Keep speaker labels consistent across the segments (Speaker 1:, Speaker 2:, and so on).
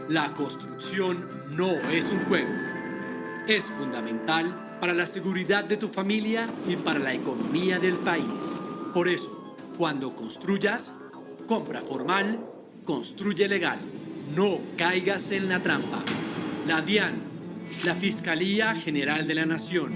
Speaker 1: La construcción no es un juego. Es fundamental para la seguridad de tu familia y para la economía del país. Por eso, cuando construyas, compra formal, construye legal. No caigas en la trampa. La DIAN, la Fiscalía General de la Nación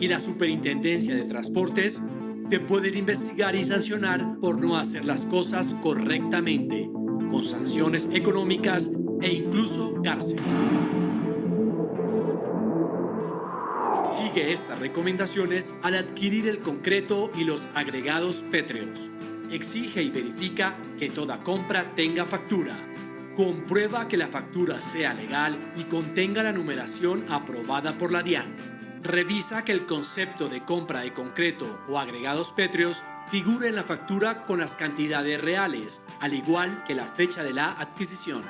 Speaker 1: y la Superintendencia de Transportes te pueden investigar y sancionar por no hacer las cosas correctamente, con sanciones económicas e incluso cárcel. Sigue estas recomendaciones al adquirir el concreto y los agregados pétreos. Exige y verifica que toda compra tenga factura. Comprueba que la factura sea legal y contenga la numeración aprobada por la DIAN. Revisa que el concepto de compra de concreto o agregados pétreos figure en la factura con las cantidades reales, al igual que la fecha de la adquisición.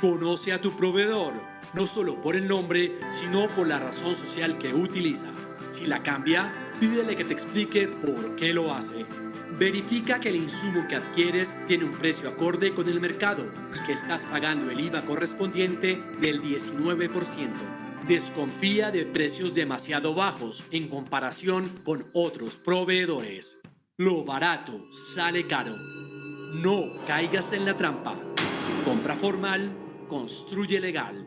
Speaker 1: Conoce a tu proveedor, no solo por el nombre, sino por la razón social que utiliza. Si la cambia, pídele que te explique por qué lo hace. Verifica que el insumo que adquieres tiene un precio acorde con el mercado y que estás pagando el IVA correspondiente del 19%. Desconfía de precios demasiado bajos en comparación con otros proveedores. Lo barato sale caro. No caigas en la trampa. Compra formal, construye legal.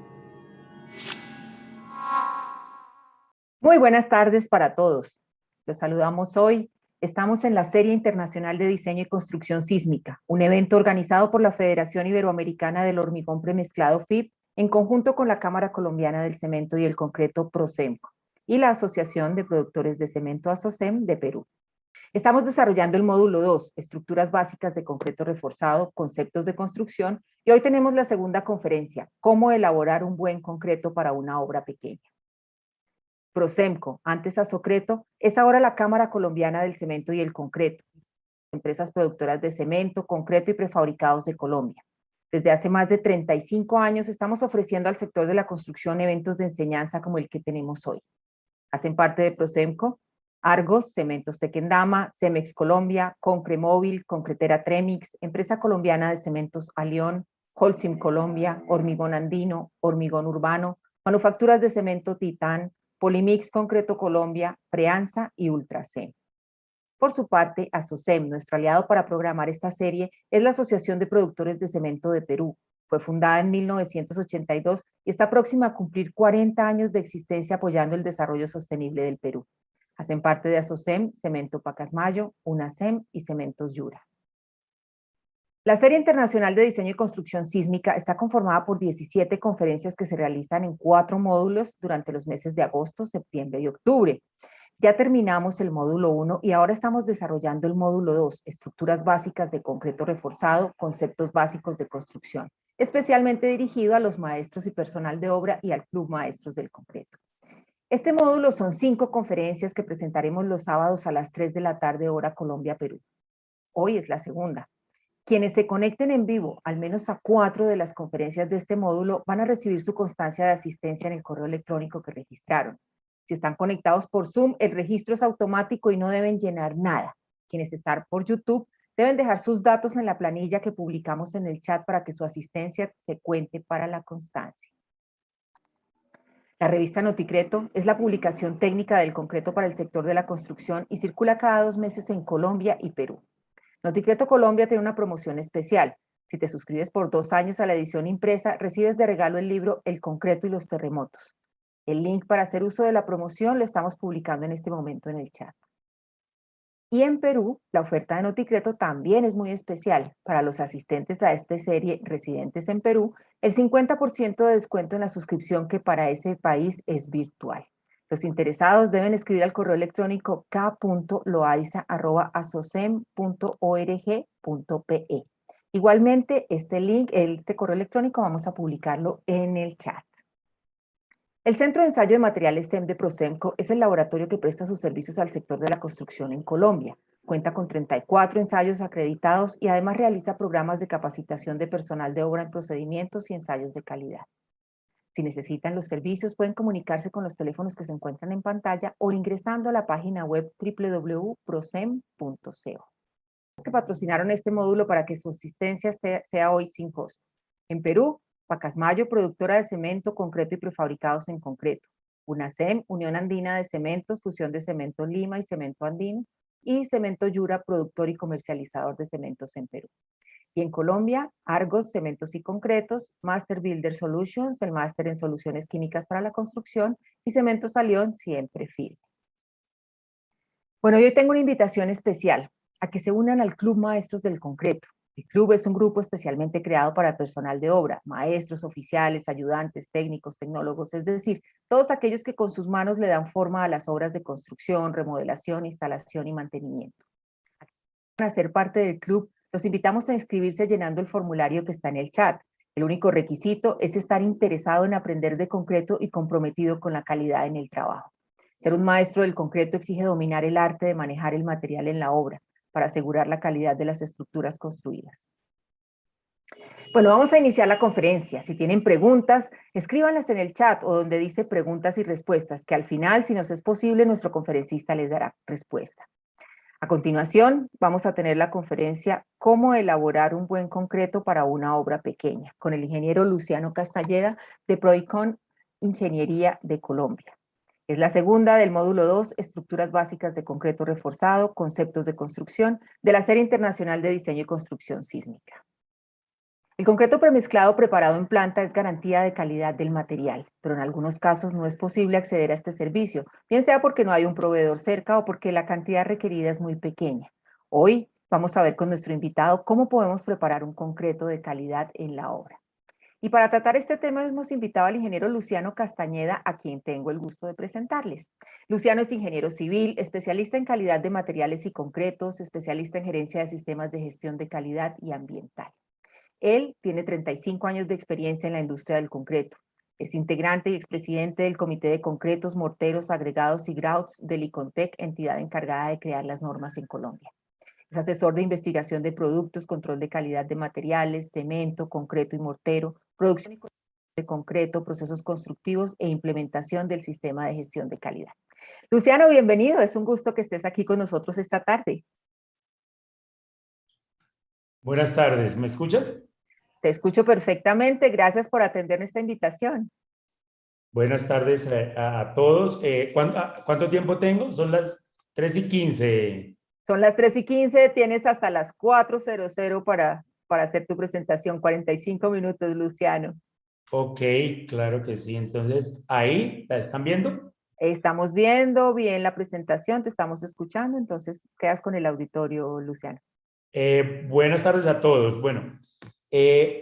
Speaker 2: Muy buenas tardes para todos. Los saludamos hoy. Estamos en la Serie Internacional de Diseño y Construcción Sísmica, un evento organizado por la Federación Iberoamericana del Hormigón Premezclado FIP, en conjunto con la Cámara Colombiana del Cemento y el Concreto Procemco y la Asociación de Productores de Cemento ASOCEM de Perú. Estamos desarrollando el módulo 2, Estructuras Básicas de Concreto Reforzado, Conceptos de Construcción, y hoy tenemos la segunda conferencia, Cómo elaborar un buen concreto para una obra pequeña. Procemco, antes Asocreto, es ahora la Cámara Colombiana del Cemento y el Concreto, empresas productoras de cemento, concreto y prefabricados de Colombia. Desde hace más de 35 años estamos ofreciendo al sector de la construcción eventos de enseñanza como el que tenemos hoy. Hacen parte de Procemco Argos, Cementos Tequendama, Cemex Colombia, Concremóvil, Concretera Tremix, Empresa Colombiana de Cementos Alión, Holcim Colombia, Hormigón Andino, Hormigón Urbano, Manufacturas de Cemento Titán, Polimix Concreto Colombia, Preanza y Ultracem. Por su parte, ASOCEM, nuestro aliado para programar esta serie, es la Asociación de Productores de Cemento de Perú. Fue fundada en 1982 y está próxima a cumplir 40 años de existencia apoyando el desarrollo sostenible del Perú. Hacen parte de ASOCEM, Cemento Pacasmayo, UNACEM y Cementos Yura. La Serie Internacional de Diseño y Construcción Sísmica está conformada por 17 conferencias que se realizan en 4 módulos durante los meses de agosto, septiembre y octubre. Ya terminamos el módulo 1 y ahora estamos desarrollando el módulo 2, Estructuras Básicas de Concreto Reforzado, Conceptos Básicos de Construcción, especialmente dirigido a los maestros y personal de obra y al Club Maestros del Concreto. Este módulo son 5 conferencias que presentaremos los sábados a las 3 de la tarde, hora Colombia-Perú. Hoy es la segunda. Quienes se conecten en vivo, al menos a 4 de las conferencias de este módulo, van a recibir su constancia de asistencia en el correo electrónico que registraron. Si están conectados por Zoom, el registro es automático y no deben llenar nada. Quienes están por YouTube deben dejar sus datos en la planilla que publicamos en el chat para que su asistencia se cuente para la constancia. La revista Noticreto es la publicación técnica del concreto para el sector de la construcción y circula cada 2 meses en Colombia y Perú. Noticreto Colombia tiene una promoción especial. Si te suscribes por 2 años a la edición impresa, recibes de regalo el libro El concreto y los terremotos. El link para hacer uso de la promoción lo estamos publicando en este momento en el chat. Y en Perú, la oferta de Noticreto también es muy especial. Para los asistentes a esta serie residentes en Perú, el 50% de descuento en la suscripción que para ese país es virtual. Los interesados deben escribir al correo electrónico k.loaiza@asocem.org.pe. Igualmente, este correo electrónico vamos a publicarlo en el chat. El Centro de Ensayo de Materiales CEM de Procemco es el laboratorio que presta sus servicios al sector de la construcción en Colombia. Cuenta con 34 ensayos acreditados y además realiza programas de capacitación de personal de obra en procedimientos y ensayos de calidad. Si necesitan los servicios, pueden comunicarse con los teléfonos que se encuentran en pantalla o ingresando a la página web www.procem.co. Que patrocinaron este módulo para que su asistencia sea hoy sin costo. En Perú, Pacasmayo, productora de cemento, concreto y prefabricados en concreto. UNACEM, Unión Andina de Cementos, fusión de Cemento Lima y Cemento Andino. Y Cemento Yura, productor y comercializador de cementos en Perú. Y en Colombia, Argos, Cementos y Concretos, Master Builder Solutions, el máster en soluciones químicas para la construcción, y Cementos Alión, siempre firme. Bueno, hoy tengo una invitación especial a que se unan al Club Maestros del Concreto. El club es un grupo especialmente creado para personal de obra, maestros, oficiales, ayudantes, técnicos, tecnólogos, es decir, todos aquellos que con sus manos le dan forma a las obras de construcción, remodelación, instalación y mantenimiento. Para ser parte del club, los invitamos a inscribirse llenando el formulario que está en el chat. El único requisito es estar interesado en aprender de concreto y comprometido con la calidad en el trabajo. Ser un maestro del concreto exige dominar el arte de manejar el material en la obra para asegurar la calidad de las estructuras construidas. Bueno, vamos a iniciar la conferencia. Si tienen preguntas, escríbanlas en el chat o donde dice preguntas y respuestas, que al final, si nos es posible, nuestro conferencista les dará respuesta. A continuación, vamos a tener la conferencia Cómo elaborar un buen concreto para una obra pequeña, con el ingeniero Luciano Castañeda de Prodicon Ingeniería de Colombia. Es la segunda del módulo 2, Estructuras básicas de concreto reforzado, conceptos de construcción, de la Serie Internacional de Diseño y Construcción Sísmica. El concreto premezclado preparado en planta es garantía de calidad del material, pero en algunos casos no es posible acceder a este servicio, bien sea porque no hay un proveedor cerca o porque la cantidad requerida es muy pequeña. Hoy vamos a ver con nuestro invitado cómo podemos preparar un concreto de calidad en la obra. Y para tratar este tema hemos invitado al ingeniero Luciano Castañeda, a quien tengo el gusto de presentarles. Luciano es ingeniero civil, especialista en calidad de materiales y concretos, especialista en gerencia de sistemas de gestión de calidad y ambiental. Él tiene 35 años de experiencia en la industria del concreto. Es integrante y expresidente del Comité de Concretos, Morteros, Agregados y Grouts del ICONTEC, entidad encargada de crear las normas en Colombia. Es asesor de investigación de productos, control de calidad de materiales, cemento, concreto y mortero, producción y control de concreto, procesos constructivos e implementación del sistema de gestión de calidad. Luciano, bienvenido. Es un gusto que estés aquí con nosotros esta tarde.
Speaker 3: Buenas tardes. ¿Me escuchas?
Speaker 2: Te escucho perfectamente. Gracias por atender esta invitación.
Speaker 3: Buenas tardes a todos. ¿Cuánto tiempo tengo? Son las 3:15.
Speaker 2: Son las 3:15, tienes hasta las 4:00 para hacer tu presentación, 45 minutos, Luciano.
Speaker 3: Ok, claro que sí. Entonces, ¿ahí la están viendo?
Speaker 2: Estamos viendo bien la presentación, te estamos escuchando, entonces quedas con el auditorio, Luciano.
Speaker 3: Buenas tardes a todos. Bueno,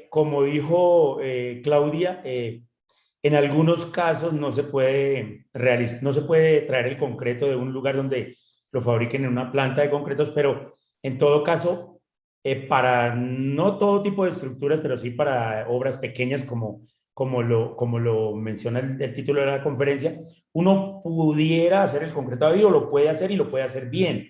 Speaker 3: como dijo Claudia, en algunos casos no se puede traer el concreto de un lugar donde lo fabriquen en una planta de concretos, pero en todo caso, para no todo tipo de estructuras, pero sí para obras pequeñas como lo menciona el título de la conferencia, uno pudiera hacer el concreto a vivo, lo puede hacer y lo puede hacer bien,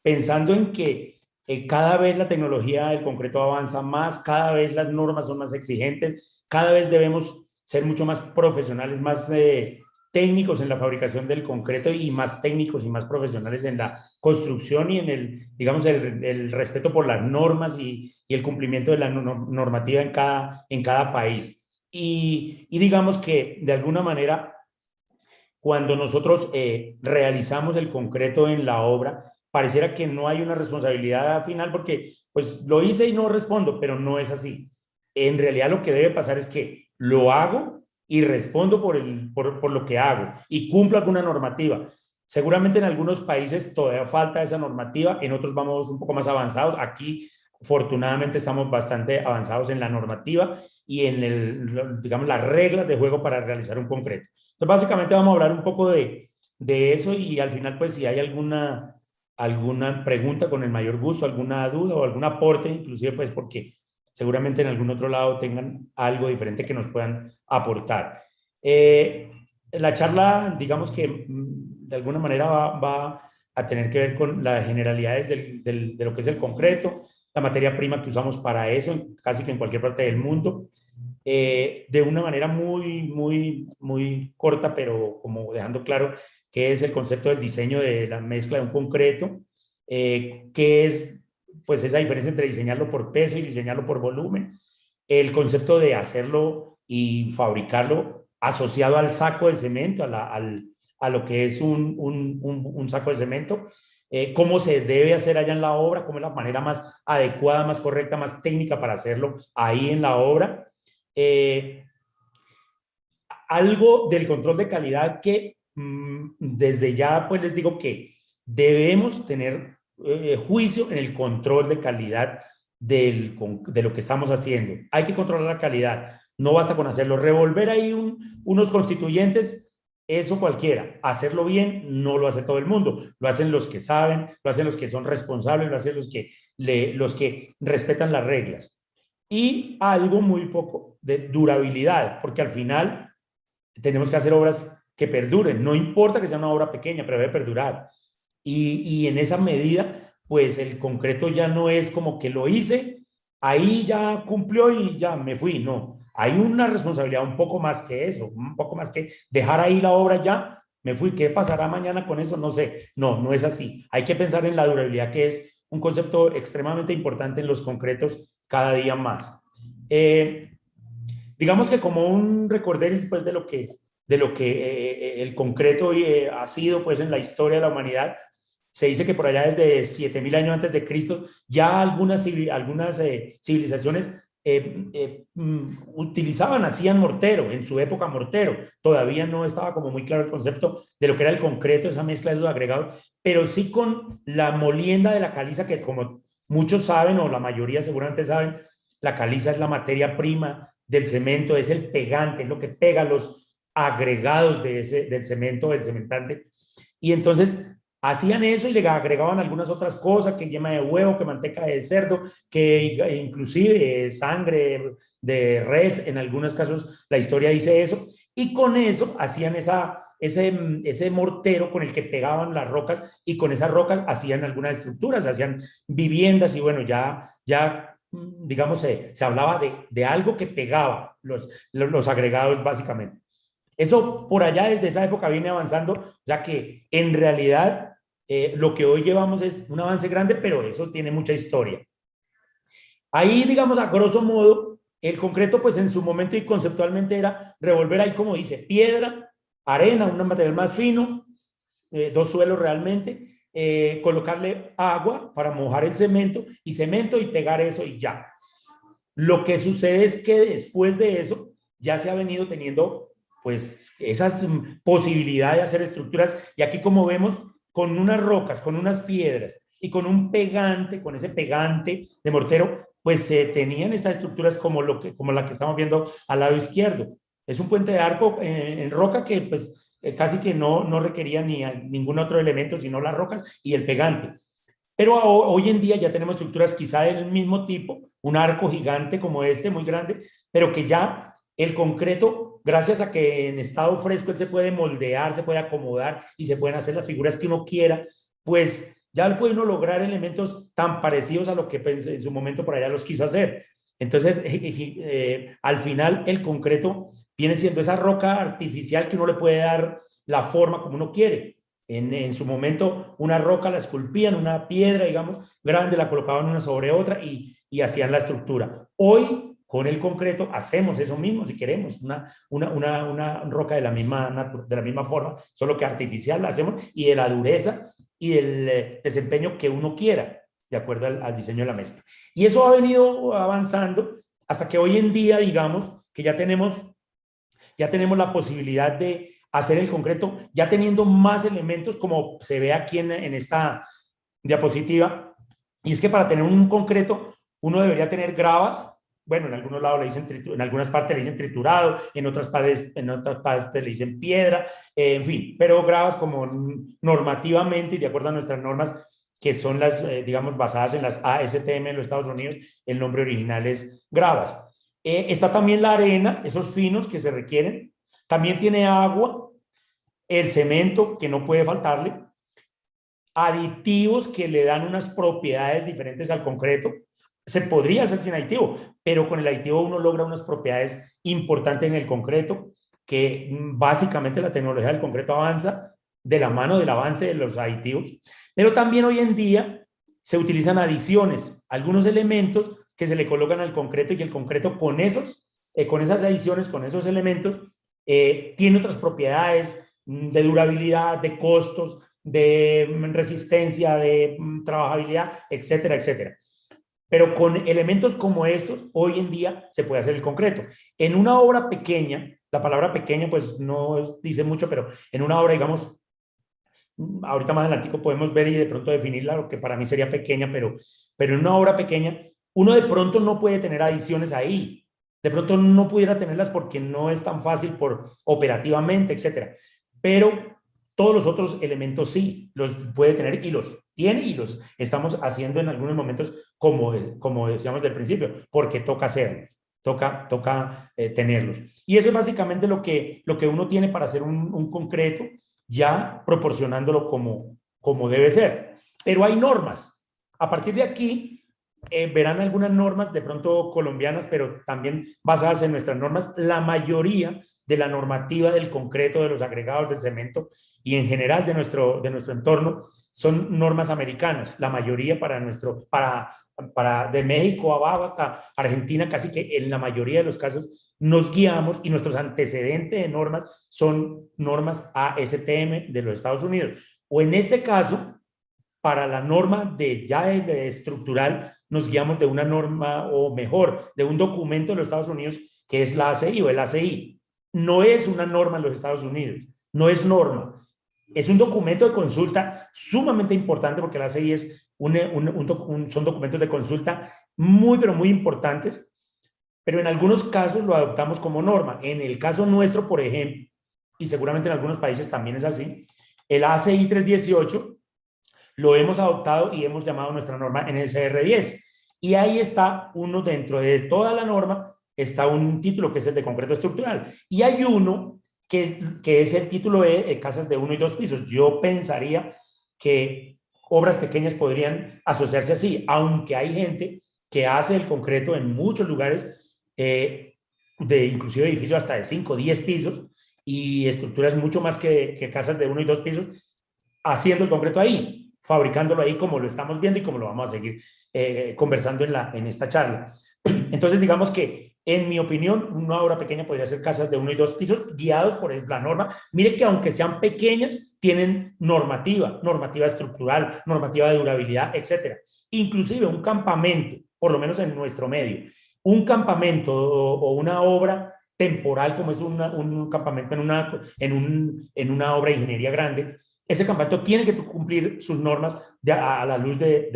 Speaker 3: pensando en que cada vez la tecnología del concreto avanza más, cada vez las normas son más exigentes, cada vez debemos ser mucho más profesionales, más técnicos en la fabricación del concreto y más técnicos y más profesionales en la construcción y en el respeto por las normas y el cumplimiento de la normativa en cada país. Y digamos que de alguna manera, cuando nosotros realizamos el concreto en la obra, pareciera que no hay una responsabilidad final porque pues lo hice y no respondo, pero no es así. En realidad lo que debe pasar es que lo hago y respondo por lo que hago y cumplo alguna normativa. Seguramente en algunos países todavía falta esa normativa, en otros vamos un poco más avanzados. Aquí, afortunadamente, estamos bastante avanzados en la normativa y en digamos, las reglas de juego para realizar un concreto. Entonces, básicamente vamos a hablar un poco de eso y al final, pues, si hay alguna pregunta, con el mayor gusto, alguna duda o algún aporte, inclusive, pues, porque seguramente en algún otro lado tengan algo diferente que nos puedan aportar. La charla, digamos que de alguna manera va a tener que ver con las generalidades de lo que es el concreto, la materia prima que usamos para eso, casi que en cualquier parte del mundo, de una manera muy corta, pero como dejando claro qué es el concepto del diseño de la mezcla de un concreto, qué es pues esa diferencia entre diseñarlo por peso y diseñarlo por volumen, el concepto de hacerlo y fabricarlo asociado al saco de cemento, a lo que es un saco de cemento, cómo se debe hacer allá en la obra, cómo es la manera más adecuada, más correcta, más técnica para hacerlo ahí en la obra. Algo del control de calidad que desde ya pues les digo que debemos tener juicio en el control de calidad de lo que estamos haciendo. Hay que controlar la calidad, no basta con hacerlo. Revolver ahí unos constituyentes, eso cualquiera. Hacerlo bien no lo hace todo el mundo, lo hacen los que saben, lo hacen los que son responsables, lo hacen los que respetan las reglas. Y algo muy poco de durabilidad, porque al final tenemos que hacer obras que perduren, no importa que sea una obra pequeña, pero debe perdurar. Y en esa medida, pues el concreto ya no es como que lo hice, ahí ya cumplió y ya me fui, no. Hay una responsabilidad un poco más que eso, un poco más que dejar ahí la obra ya, me fui, ¿qué pasará mañana con eso? No sé, no, no es así. Hay que pensar en la durabilidad, que es un concepto extremadamente importante en los concretos cada día más. Digamos que como un recorderis después de lo que el concreto ha sido pues en la historia de la humanidad, se dice que por allá desde 7000 años antes de Cristo ya algunas civilizaciones utilizaban, hacían mortero, en su época mortero. Todavía no estaba como muy claro el concepto de lo que era el concreto, esa mezcla de esos agregados, pero sí con la molienda de la caliza, que como muchos saben, o la mayoría seguramente saben, la caliza es la materia prima del cemento, es el pegante, es lo que pega los agregados del cemento, del cementante. Y entonces hacían eso y le agregaban algunas otras cosas, que yema de huevo, que manteca de cerdo, que inclusive sangre de res, en algunos casos la historia dice eso, y con eso hacían ese mortero con el que pegaban las rocas, y con esas rocas hacían algunas estructuras, hacían viviendas, y bueno, ya digamos, se hablaba de algo que pegaba los agregados básicamente. Eso por allá desde esa época viene avanzando, ya que en realidad lo que hoy llevamos es un avance grande, pero eso tiene mucha historia. Ahí, digamos, a grosso modo, el concreto, pues en su momento y conceptualmente era revolver ahí, como dice, piedra, arena, un material más fino, dos suelos realmente, colocarle agua para mojar el cemento y pegar eso y ya. Lo que sucede es que después de eso ya se ha venido teniendo pues esas posibilidades de hacer estructuras, y aquí como vemos, con unas rocas, con unas piedras y con un pegante, con ese pegante de mortero, pues se tenían estas estructuras como la que estamos viendo al lado izquierdo. Es un puente de arco en roca que pues casi que no requería ningún otro elemento, sino las rocas y el pegante. Pero hoy en día ya tenemos estructuras quizá del mismo tipo, un arco gigante como este, muy grande, pero que ya el concreto, gracias a que en estado fresco él se puede moldear, se puede acomodar y se pueden hacer las figuras que uno quiera, pues ya puede uno lograr elementos tan parecidos a lo que en su momento por allá los quiso hacer. Entonces, al final el concreto viene siendo esa roca artificial que uno le puede dar la forma como uno quiere. En su momento, una roca la esculpían, una piedra, digamos, grande, la colocaban una sobre otra y hacían la estructura. Hoy, con el concreto, hacemos eso mismo, si queremos, una roca de la misma forma, solo que artificial la hacemos, y de la dureza y del desempeño que uno quiera, de acuerdo al diseño de la mezcla. Y eso ha venido avanzando hasta que hoy en día, digamos, que ya tenemos la posibilidad de hacer el concreto, ya teniendo más elementos, como se ve aquí en esta diapositiva. Y es que para tener un concreto, uno debería tener gravas. Bueno, en algunos lados le dicen, en algunas partes le dicen triturado, en otras partes le dicen piedra, en fin, pero gravas como normativamente y de acuerdo a nuestras normas, que son las, digamos, basadas en las ASTM de los Estados Unidos, el nombre original es gravas. Está también la arena, esos finos que se requieren. También tiene agua, el cemento, que no puede faltarle, aditivos que le dan unas propiedades diferentes al concreto. Se podría hacer sin aditivo, pero con el aditivo uno logra unas propiedades importantes en el concreto, que básicamente la tecnología del concreto avanza de la mano del avance de los aditivos. Pero también hoy en día se utilizan adiciones, algunos elementos que se le colocan al concreto, y el concreto con esos con esas adiciones, con esos elementos, tiene otras propiedades de durabilidad, de costos, de resistencia, de trabajabilidad, etcétera, etcétera. Pero con elementos como estos, hoy en día se puede hacer el concreto. En una obra pequeña, la palabra pequeña pues no dice mucho, pero en una obra, digamos, ahorita más adelante podemos ver y de pronto definirla, lo que para mí sería pequeña, pero en una obra pequeña, uno de pronto no puede tener adiciones ahí. De pronto no pudiera tenerlas porque no es tan fácil por operativamente, etcétera. Pero todos los otros elementos sí los puede tener y los tiene y los estamos haciendo en algunos momentos como decíamos del principio, porque toca hacerlos, toca tenerlos. Y eso es básicamente lo que uno tiene para hacer un concreto, ya proporcionándolo como debe ser. Pero hay normas. A partir de aquí, verán algunas normas de pronto colombianas, pero también basadas en nuestras normas. La mayoría de la normativa del concreto, de los agregados del cemento y en general de nuestro entorno son normas americanas. La mayoría para de México abajo hasta Argentina, casi que en la mayoría de los casos nos guiamos y nuestros antecedentes de normas son normas ASTM de los Estados Unidos. O en este caso, para la norma de estructural, nos guiamos de una norma, o mejor, de un documento de los Estados Unidos, que es la ACI o el ACI. No es una norma en los Estados Unidos, no es norma. Es un documento de consulta sumamente importante porque la ACI son documentos de consulta muy, pero muy importantes, pero en algunos casos lo adoptamos como norma. En el caso nuestro, por ejemplo, y seguramente en algunos países también es así, el ACI 318 lo hemos adoptado y hemos llamado nuestra norma NSR10. Y ahí está uno, dentro de toda la norma, está un título que es el de concreto estructural. Y hay uno que es el título de casas de 1 y 2 pisos. Yo pensaría que obras pequeñas podrían asociarse así, aunque hay gente que hace el concreto en muchos lugares, de inclusive edificios hasta de 5 o 10 pisos, y estructuras mucho más que casas de 1 y 2 pisos, haciendo el concreto ahí, fabricándolo ahí como lo estamos viendo y como lo vamos a seguir conversando en esta charla. Entonces, digamos que, en mi opinión, una obra pequeña podría ser casas de 1 y 2 pisos guiados por la norma. Mire que aunque sean pequeñas, tienen normativa estructural, normativa de durabilidad, etcétera. Inclusive un campamento, por lo menos en nuestro medio, un campamento o una obra temporal como es un campamento en una obra de ingeniería grande, ese campamento tiene que cumplir sus normas a la luz de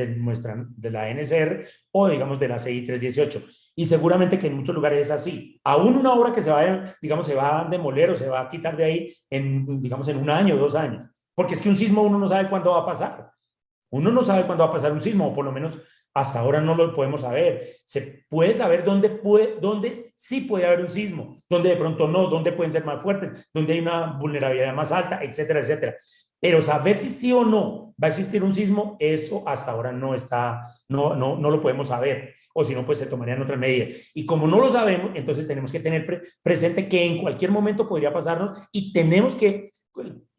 Speaker 3: la NSR o, digamos, de la CI 318. Y seguramente que en muchos lugares es así. Aún una obra que se va a demoler o se va a quitar de ahí digamos, en 1 año o 2 años. Porque es que un sismo uno no sabe cuándo va a pasar. Uno no sabe cuándo va a pasar un sismo, o por lo menos hasta ahora no lo podemos saber. Se puede saber dónde sí puede haber un sismo, dónde de pronto no, dónde pueden ser más fuertes, dónde hay una vulnerabilidad más alta, etcétera, etcétera. Pero saber si sí o no va a existir un sismo, eso hasta ahora no lo podemos saber. O si no, pues se tomarían otras medidas. Y como no lo sabemos, entonces tenemos que tener presente que en cualquier momento podría pasarnos, y tenemos que,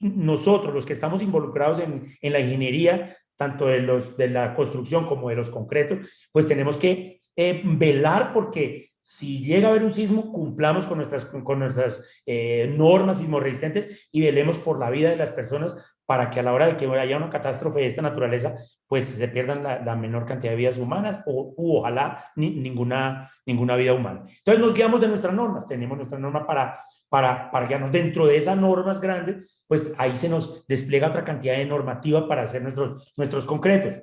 Speaker 3: nosotros, los que estamos involucrados en la ingeniería, tanto de la construcción como de los concretos, pues tenemos que velar porque si llega a haber un sismo, cumplamos con nuestras normas sismorresistentes y velemos por la vida de las personas para que a la hora de que haya una catástrofe de esta naturaleza, pues se pierdan la menor cantidad de vidas humanas ojalá ninguna vida humana. Entonces nos guiamos de nuestras normas, tenemos nuestra norma para guiarnos. Dentro de esas normas grandes, pues ahí se nos despliega otra cantidad de normativa para hacer nuestros concretos.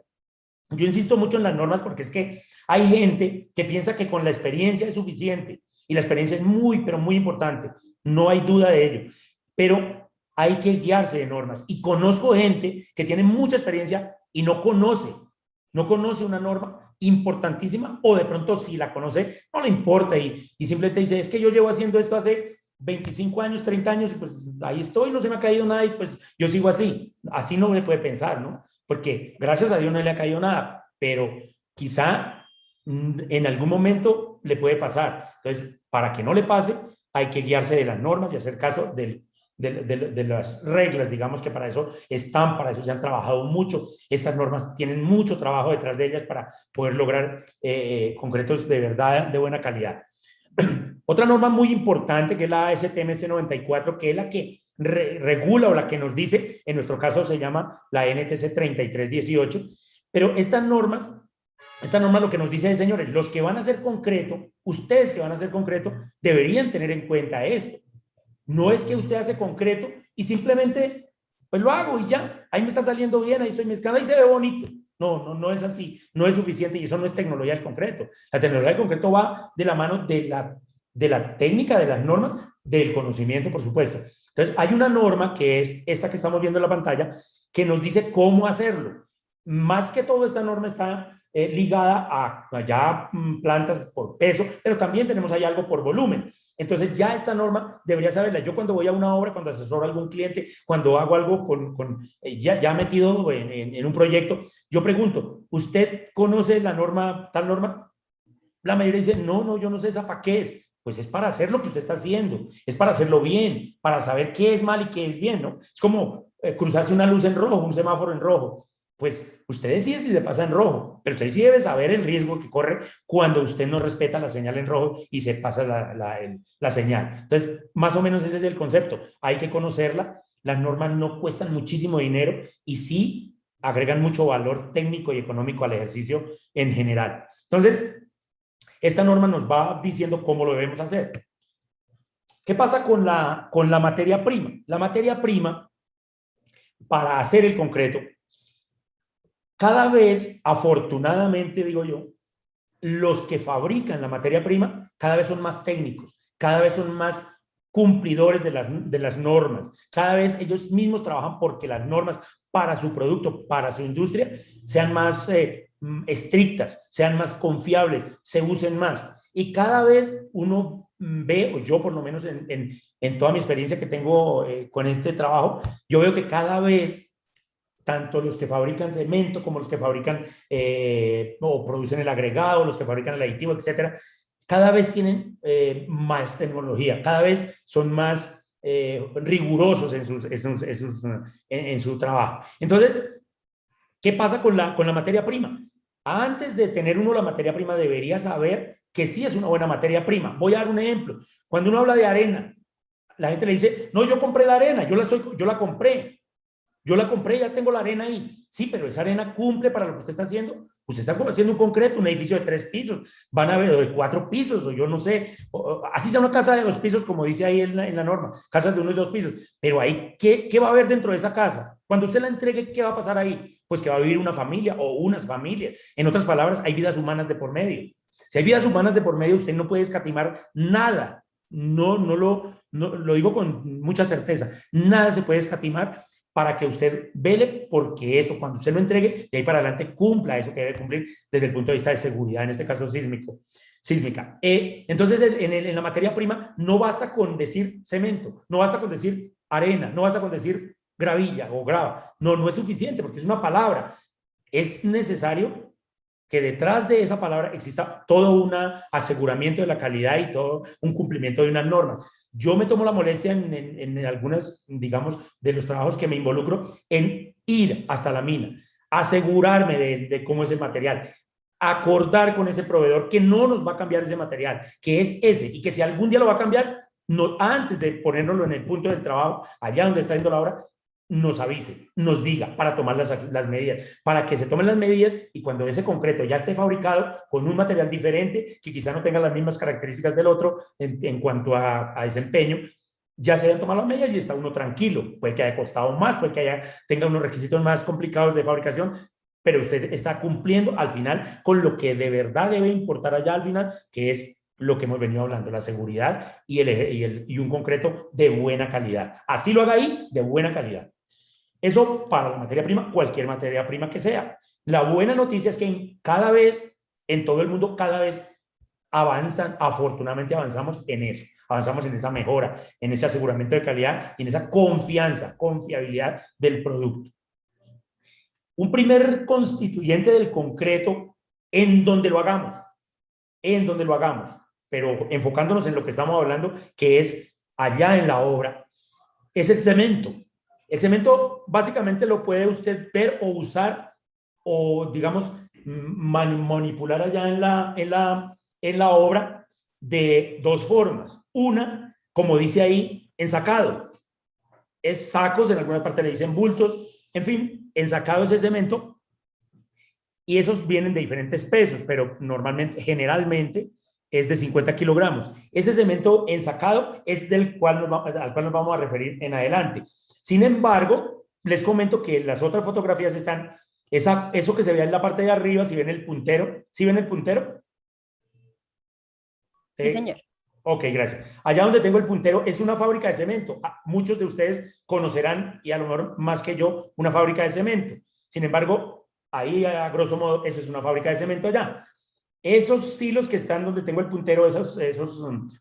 Speaker 3: Yo insisto mucho en las normas porque es que hay gente que piensa que con la experiencia es suficiente, y la experiencia es muy, pero muy importante, no hay duda de ello, pero hay que guiarse de normas. Y conozco gente que tiene mucha experiencia y no conoce una norma importantísima, o de pronto si la conoce no le importa y simplemente dice, es que yo llevo haciendo esto hace 25 años, 30 años, y pues ahí estoy, no se me ha caído nada y pues yo sigo así no se puede pensar, ¿no? Porque gracias a Dios no le ha caído nada, pero quizá en algún momento le puede pasar. Entonces, para que no le pase, hay que guiarse de las normas y hacer caso de las reglas, digamos que para eso se han trabajado mucho. Estas normas tienen mucho trabajo detrás de ellas para poder lograr concretos de verdad de buena calidad. Otra norma muy importante, que es la ASTM C94, que es la que regula o la que nos dice, en nuestro caso se llama la NTC 3318, pero esta norma lo que nos dice es, señores, los que van a hacer concreto, ustedes que van a hacer concreto, deberían tener en cuenta esto. No es que usted hace concreto y simplemente, pues lo hago y ya, ahí me está saliendo bien, ahí estoy mezclando, ahí se ve bonito. No es así, no es suficiente y eso no es tecnología del concreto. La tecnología del concreto va de la mano de la técnica, de las normas, del conocimiento, por supuesto. Entonces, hay una norma que es esta que estamos viendo en la pantalla, que nos dice cómo hacerlo. Más que todo, esta norma está ligada a ya plantas por peso, pero también tenemos ahí algo por volumen. Entonces, ya esta norma debería saberla. Yo cuando voy a una obra, cuando asesoro a algún cliente, cuando hago algo ya metido en un proyecto, yo pregunto, ¿usted conoce la norma, tal norma? La mayoría dice, no, yo no sé esa para qué es. Pues es para hacer lo que usted está haciendo, es para hacerlo bien, para saber qué es mal y qué es bien, ¿no? Es como cruzarse una luz en rojo, un semáforo en rojo. Pues usted decide si le pasa en rojo, pero usted sí debe saber el riesgo que corre cuando usted no respeta la señal en rojo y se pasa la señal. Entonces, más o menos ese es el concepto. Hay que conocerla. Las normas no cuestan muchísimo dinero y sí agregan mucho valor técnico y económico al ejercicio en general. Entonces, esta norma nos va diciendo cómo lo debemos hacer. ¿Qué pasa con la materia prima? La materia prima, para hacer el concreto, cada vez, afortunadamente, digo yo, los que fabrican la materia prima cada vez son más técnicos, cada vez son más cumplidores de las normas, cada vez ellos mismos trabajan porque las normas para su producto, para su industria, sean más estrictas, sean más confiables, se usen más. Y cada vez uno ve, o yo por lo menos en toda mi experiencia que tengo con este trabajo, yo veo que cada vez tanto los que fabrican cemento como los que fabrican o producen el agregado, los que fabrican el aditivo, etcétera, cada vez tienen más tecnología, cada vez son más rigurosos en su trabajo. Entonces, ¿qué pasa con la materia prima? Antes de tener uno la materia prima, debería saber que sí es una buena materia prima. Voy a dar un ejemplo. Cuando uno habla de arena, la gente le dice, no, yo compré la arena, yo la compré. Yo la compré, ya tengo la arena ahí. Sí, pero esa arena cumple para lo que usted está haciendo. Usted está haciendo un concreto, un edificio de 3 pisos. Van a ver, o de 4 pisos, o yo no sé. Así sea una casa de 2 pisos, como dice ahí en la norma. Casas de 1 y 2 pisos. Pero ahí, ¿qué va a haber dentro de esa casa? Cuando usted la entregue, ¿qué va a pasar ahí? Pues que va a vivir una familia o unas familias. En otras palabras, hay vidas humanas de por medio. Si hay vidas humanas de por medio, usted no puede escatimar nada. No lo digo con mucha certeza. Nada se puede escatimar para que usted vele, porque eso, cuando usted lo entregue, de ahí para adelante cumpla eso que debe cumplir desde el punto de vista de seguridad, en este caso sísmica. Entonces, en la materia prima, no basta con decir cemento, no basta con decir arena, no basta con decir gravilla o grava. No es suficiente, porque es una palabra. Es necesario que detrás de esa palabra exista todo un aseguramiento de la calidad y todo un cumplimiento de unas normas. Yo me tomo la molestia en algunas, digamos, de los trabajos que me involucro en ir hasta la mina, asegurarme de cómo es el material, acordar con ese proveedor que no nos va a cambiar ese material, que es ese, y que si algún día lo va a cambiar, no, antes de ponérnoslo en el punto del trabajo, allá donde está yendo la obra, nos avise, nos diga para tomar las medidas, para que se tomen las medidas y cuando ese concreto ya esté fabricado con un material diferente, que quizá no tenga las mismas características del otro en cuanto a desempeño, ya se hayan tomado las medidas y está uno tranquilo. Puede que haya costado más, puede que tenga unos requisitos más complicados de fabricación, pero usted está cumpliendo al final con lo que de verdad debe importar allá al final, que es lo que hemos venido hablando, la seguridad y un concreto de buena calidad. Así lo haga ahí, de buena calidad. Eso para la materia prima, cualquier materia prima que sea. La buena noticia es que cada vez, en todo el mundo, cada vez avanzan, afortunadamente avanzamos en eso, avanzamos en esa mejora, en ese aseguramiento de calidad y en esa confiabilidad del producto. Un primer constituyente del concreto en donde lo hagamos, pero enfocándonos en lo que estamos hablando, que es allá en la obra, es el cemento. El cemento básicamente lo puede usted ver o usar o, digamos, manipular allá en la obra de dos formas. Una, como dice ahí, ensacado. Es sacos, en alguna parte le dicen bultos, en fin, ensacado es el cemento y esos vienen de diferentes pesos, pero normalmente, generalmente, es de 50 kilogramos. Ese cemento ensacado es al cual nos vamos a referir en adelante. Sin embargo, les comento que las otras fotografías están, eso que se ve en la parte de arriba, si ven el puntero, ¿sí ven el puntero?
Speaker 4: Sí, señor.
Speaker 3: Ok, gracias. Allá donde tengo el puntero es una fábrica de cemento. Muchos de ustedes conocerán, y a lo mejor más que yo, una fábrica de cemento. Sin embargo, ahí a grosso modo, eso es una fábrica de cemento allá. Esos silos que están donde tengo el puntero, esos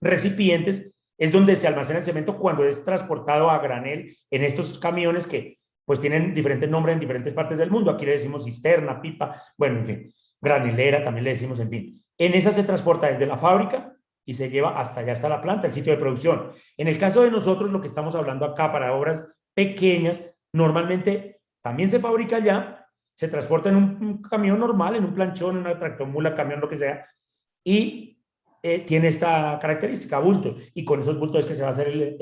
Speaker 3: recipientes, es donde se almacena el cemento cuando es transportado a granel en estos camiones que pues tienen diferentes nombres en diferentes partes del mundo. Aquí le decimos cisterna, pipa, bueno, en fin, granelera también le decimos, en fin. En esa se transporta desde la fábrica y se lleva hasta allá, hasta la planta, el sitio de producción. En el caso de nosotros, lo que estamos hablando acá para obras pequeñas, normalmente también se fabrica allá, se transporta en un camión normal, en un planchón, en una tractomula, camión, lo que sea, y tiene esta característica, bultos, y con esos bultos es que se va a hacer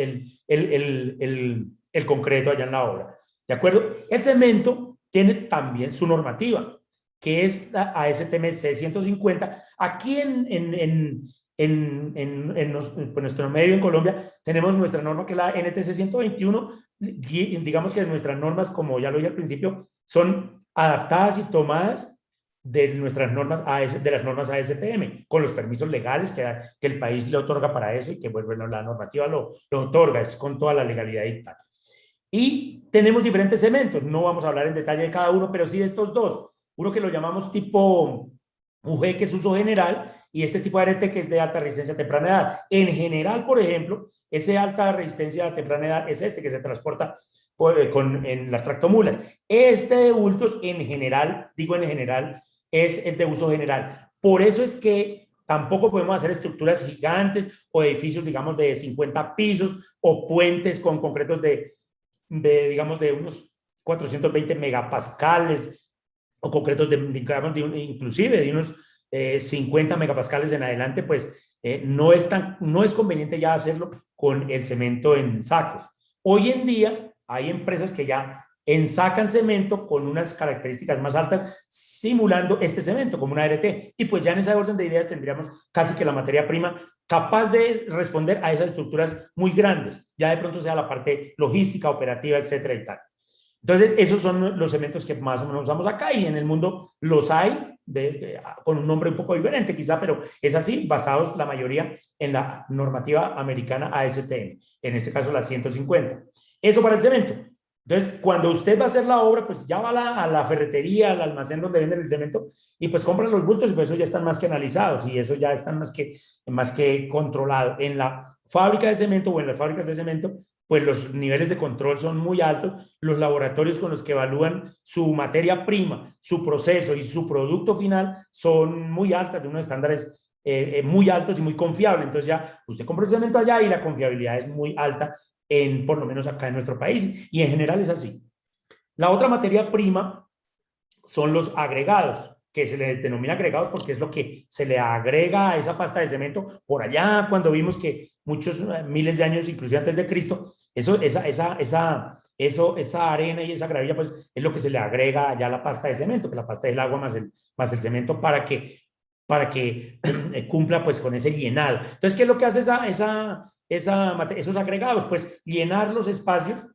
Speaker 3: el concreto allá en la obra. ¿De acuerdo? El cemento tiene también su normativa, que es la ASTM C150. Aquí en nuestro medio en Colombia tenemos nuestra norma que es la NTC 121, digamos que nuestras normas, como ya lo dije al principio, son adaptadas y tomadas de nuestras normas de las normas ASTM, con los permisos legales que el país le otorga para eso y que bueno, la normativa lo otorga, es con toda la legalidad y tal. Y tenemos diferentes cementos, no vamos a hablar en detalle de cada uno, pero sí de estos dos. Uno que lo llamamos tipo UG, que es uso general, y este tipo de arete que es de alta resistencia a temprana edad. En general, por ejemplo, ese alta resistencia a temprana edad es este que se transporta en las tractomulas. Este de bultos, en general, digo en general, es el de uso general. Por eso es que tampoco podemos hacer estructuras gigantes o edificios, digamos, de 50 pisos o puentes con concretos digamos, de unos 420 megapascales o concretos digamos, inclusive de unos 50 megapascales en adelante, pues no es conveniente ya hacerlo con el cemento en sacos. Hoy en día hay empresas que ya ensacan cemento con unas características más altas, simulando este cemento como una ART. Y pues ya en ese orden de ideas tendríamos casi que la materia prima capaz de responder a esas estructuras muy grandes. Ya de pronto sea la parte logística, operativa, etcétera y tal. Entonces, esos son los cementos que más o menos usamos acá, y en el mundo los hay con un nombre un poco diferente quizá, pero es así, basados la mayoría en la normativa americana ASTM, en este caso la 150. Eso para el cemento. Entonces, cuando usted va a hacer la obra, pues ya va a la ferretería, al almacén donde venden el cemento, y pues compran los bultos, y pues eso ya están más que analizados, y eso ya están más que controlados. En la fábrica de cemento o en las fábricas de cemento, pues los niveles de control son muy altos, los laboratorios con los que evalúan su materia prima, su proceso y su producto final son muy altas, de unos estándares muy altos y muy confiables. Entonces ya usted compra el cemento allá y la confiabilidad es muy alta, por lo menos acá en nuestro país, y en general es así. La otra materia prima son los agregados, que se le denomina agregados porque es lo que se le agrega a esa pasta de cemento. Por allá, cuando vimos que muchos miles de años, inclusive antes de Cristo, esa arena y esa gravilla, pues es lo que se le agrega allá a la pasta de cemento, que la pasta del agua más el cemento para que cumpla pues con ese llenado. Entonces, ¿qué es lo que hace esos agregados? Pues llenar los espacios,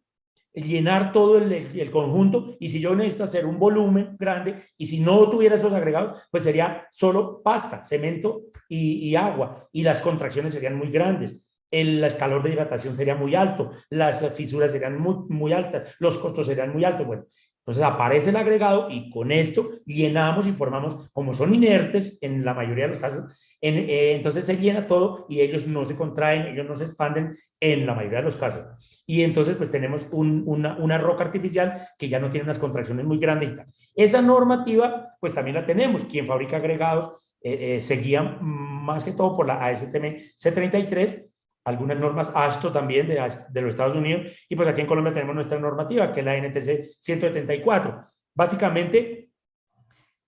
Speaker 3: llenar todo el conjunto, y si yo necesito hacer un volumen grande, y si no tuviera esos agregados, pues sería solo pasta, cemento y agua, y las contracciones serían muy grandes. El calor de hidratación sería muy alto, las fisuras serían muy altas, los costos serían muy altos. Bueno, entonces aparece el agregado y con esto llenamos y formamos, como son inertes en la mayoría de los casos, entonces se llena todo y ellos no se contraen, ellos no se expanden en la mayoría de los casos. Y entonces pues tenemos una roca artificial que ya no tiene unas contracciones muy grandes y tal. Esa normativa pues también la tenemos. Quien fabrica agregados se guía más que todo por la ASTM C33, algunas normas AASHTO también de los Estados Unidos, y pues aquí en Colombia tenemos nuestra normativa, que es la NTC 174. Básicamente,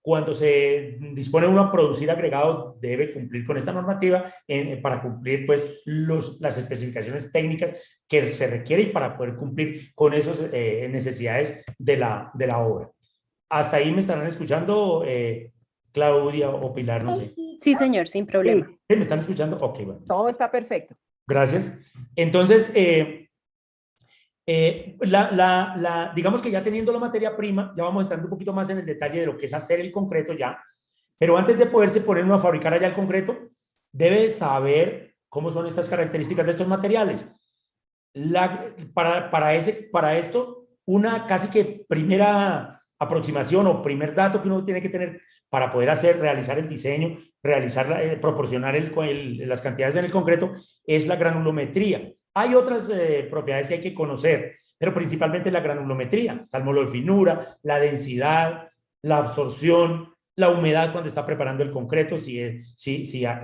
Speaker 3: cuando se dispone uno a producir agregado, debe cumplir con esta normativa para cumplir pues las especificaciones técnicas que se requiere y para poder cumplir con esas necesidades de la obra. ¿Hasta ahí me estarán escuchando, Claudia o Pilar? No sé.
Speaker 4: Sí, señor, sin problema.
Speaker 2: Sí.
Speaker 3: ¿Me están escuchando? Ok, bueno.
Speaker 2: Todo está perfecto.
Speaker 3: Gracias. Entonces, digamos que ya teniendo la materia prima, ya vamos entrando un poquito más en el detalle de lo que es hacer el concreto ya, pero antes de poderse poner uno a fabricar allá el concreto, debe saber cómo son estas características de estos materiales. Para esto, una casi que primera aproximación o primer dato que uno tiene que tener para poder realizar el diseño, proporcionar las cantidades en el concreto, es la granulometría. Hay otras propiedades que hay que conocer, pero principalmente la granulometría. Está el módulo de finura, la densidad, la absorción, la humedad cuando está preparando el concreto, si se va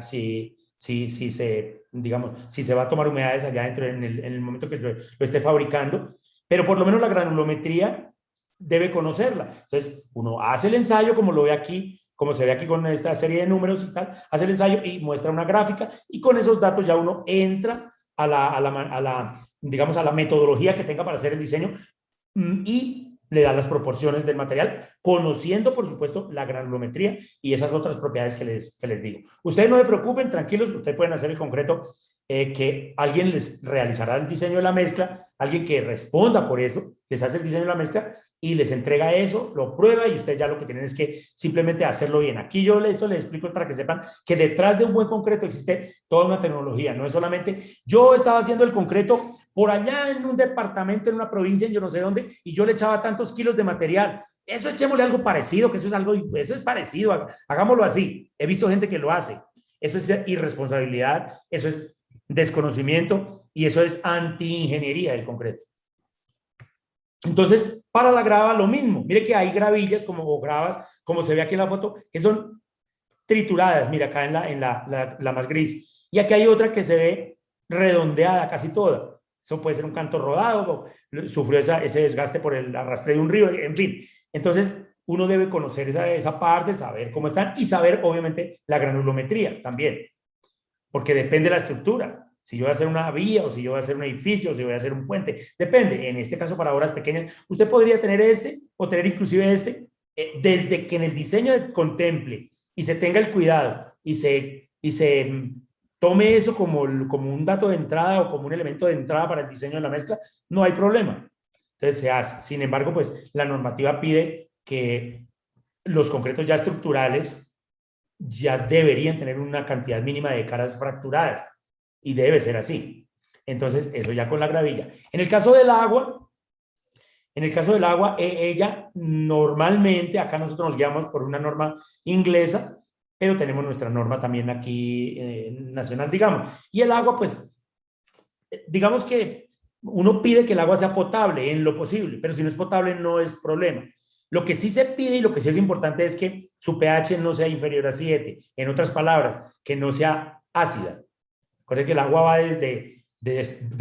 Speaker 3: a tomar humedades allá adentro en el momento que lo esté fabricando. Pero por lo menos la granulometría debe conocerla. Entonces, uno hace el ensayo, como lo ve aquí, como se ve aquí con esta serie de números y tal, hace el ensayo y muestra una gráfica, y con esos datos ya uno entra a la metodología que tenga para hacer el diseño y le da las proporciones del material, conociendo, por supuesto, la granulometría y esas otras propiedades que les digo. Ustedes no se preocupen, tranquilos, ustedes pueden hacer el concreto, que alguien les realizará el diseño de la mezcla, alguien que responda por eso, les hace el diseño de la mezcla y les entrega eso, lo prueba, y ustedes ya lo que tienen es que simplemente hacerlo bien. Aquí yo esto les explico para que sepan que detrás de un buen concreto existe toda una tecnología. No es solamente yo estaba haciendo el concreto por allá en un departamento, en una provincia, en yo no sé dónde, y yo le echaba tantos kilos de material. Eso echémosle algo parecido, que eso es parecido, hagámoslo así. He visto gente que lo hace. Eso es irresponsabilidad, eso es desconocimiento y eso es anti-ingeniería del concreto. Entonces, para la grava lo mismo. Mire que hay gravillas o gravas, como se ve aquí en la foto, que son trituradas. Mira, acá en la más gris. Y aquí hay otra que se ve redondeada casi toda. Eso puede ser un canto rodado, sufrió ese desgaste por el arrastre de un río, en fin. Entonces, uno debe conocer esa parte, saber cómo están y saber, obviamente, la granulometría también. Porque depende de la estructura. Si yo voy a hacer una vía, o si yo voy a hacer un edificio, o si voy a hacer un puente. Depende. En este caso, para obras pequeñas, usted podría tener o tener inclusive desde que en el diseño contemple y se tenga el cuidado y se tome eso como un dato de entrada o como un elemento de entrada para el diseño de la mezcla, no hay problema. Entonces se hace. Sin embargo, pues la normativa pide que los concretos ya estructurales ya deberían tener una cantidad mínima de caras fracturadas, y debe ser así. Entonces, eso ya con la gravilla. En el caso del agua, ella normalmente, acá nosotros nos guiamos por una norma inglesa, pero tenemos nuestra norma también aquí nacional, digamos. Y el agua, pues, digamos que uno pide que el agua sea potable en lo posible, pero si no es potable no es problema. Lo que sí se pide y lo que sí es importante es que su pH no sea inferior a 7. En otras palabras, que no sea ácida. Recuerden que el agua va de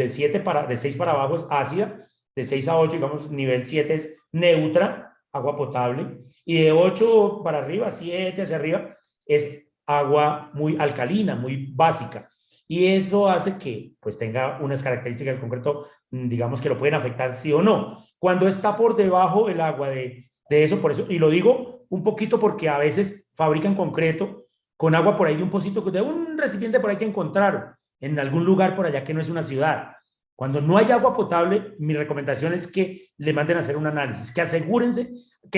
Speaker 3: 6 para abajo es ácida, de 6 a 8, digamos, nivel 7 es neutra, agua potable, y de 8 para arriba, 7 hacia arriba, es agua muy alcalina, muy básica. Y eso hace que pues tenga unas características del concreto, digamos, que lo pueden afectar sí o no. Cuando está por debajo el agua de eso, por eso, y lo digo un poquito porque a veces fabrican concreto con agua por ahí de un pocito, de un recipiente por ahí que encontraron, en algún lugar por allá que no es una ciudad. Cuando no hay agua potable, mi recomendación es que le manden a hacer un análisis, que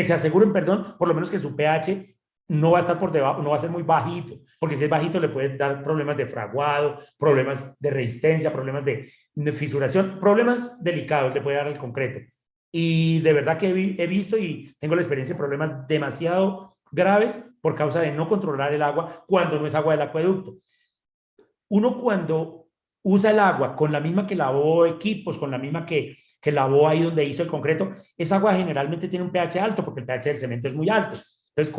Speaker 3: se aseguren, por lo menos que su pH no va a estar por debajo, no va a ser muy bajito, porque si es bajito le puede dar problemas de fraguado, problemas de resistencia, problemas de fisuración, problemas delicados le puede dar el concreto. Y de verdad que he visto y tengo la experiencia de problemas demasiado graves por causa de no controlar el agua cuando no es agua del acueducto. Uno cuando usa el agua con la misma que lavó equipos, con la misma que lavó ahí donde hizo el concreto, esa agua generalmente tiene un pH alto porque el pH del cemento es muy alto. Entonces,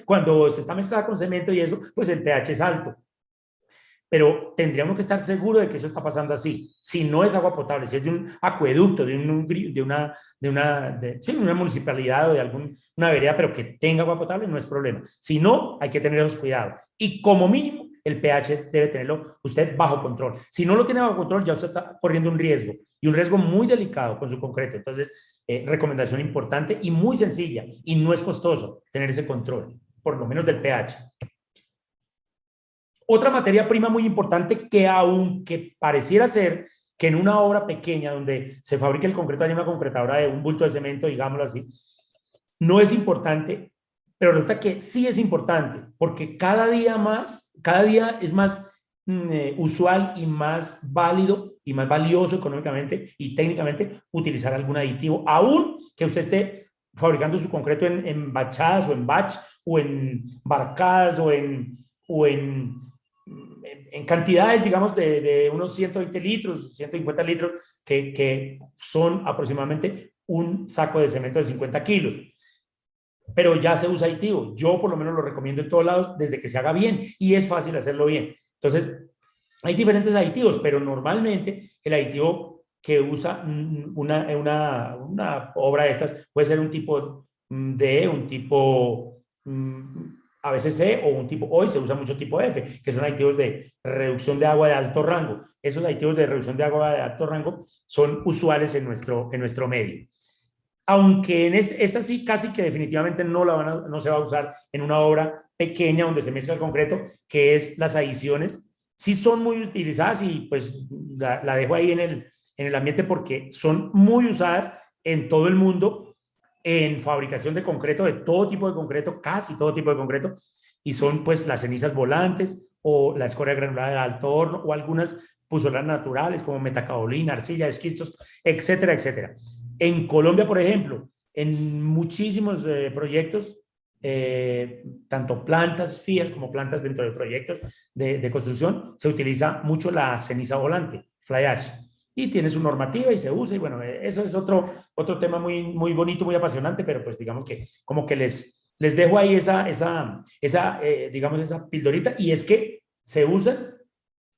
Speaker 3: cuando se está mezclada con cemento y eso, pues el pH es alto. pero tendríamos que estar seguros de que eso está pasando así. Si no es agua potable, si es de un acueducto, sí, una municipalidad o de una vereda, pero que tenga agua potable, no es problema. Si no, hay que tener esos cuidados. Y como mínimo, el pH debe tenerlo usted bajo control. Si no lo tiene bajo control, ya usted está corriendo un riesgo, y un riesgo muy delicado con su concreto. Entonces, recomendación importante y muy sencilla, y no es costoso tener ese control, por lo menos del pH. Otra materia prima muy importante que, aunque pareciera ser que en una obra pequeña donde se fabrica el concreto, hay una concretadora de un bulto de cemento, digámoslo así, no es importante, pero resulta que sí es importante, porque cada día es más usual y más válido y más valioso económicamente y técnicamente utilizar algún aditivo, aún que usted esté fabricando su concreto en bachadas o en batch o en barcadas o en cantidades, digamos, de unos 120 litros, 150 litros, que son aproximadamente un saco de cemento de 50 kilos. Pero ya se usa aditivo. Yo por lo menos lo recomiendo en todos lados desde que se haga bien, y es fácil hacerlo bien. Entonces, hay diferentes aditivos, pero normalmente el aditivo que usa una obra de estas puede ser un tipo D, un tipo a veces C, o un tipo, hoy se usa mucho tipo F, que son aditivos de reducción de agua de alto rango. Esos aditivos de reducción de agua de alto rango son usuales en nuestro medio. Aunque en esta sí casi que definitivamente no se va a usar en una obra pequeña donde se mezcla el concreto, que es las adiciones. Sí son muy utilizadas, y pues la dejo ahí en el ambiente, porque son muy usadas en todo el mundo en fabricación de concreto, de todo tipo de concreto, casi todo tipo de concreto, y son pues las cenizas volantes o la escoria granulada de alto horno o algunas puzolas naturales como metacaolina, arcilla, esquistos, etcétera, etcétera. En Colombia, por ejemplo, en muchísimos proyectos, tanto plantas fijas como plantas dentro de proyectos de construcción, se utiliza mucho la ceniza volante, fly ash, y tiene su normativa y se usa, y bueno, eso es otro tema muy, muy bonito, muy apasionante, pero pues digamos que como que les dejo ahí digamos, esa pildorita, y es que se usan,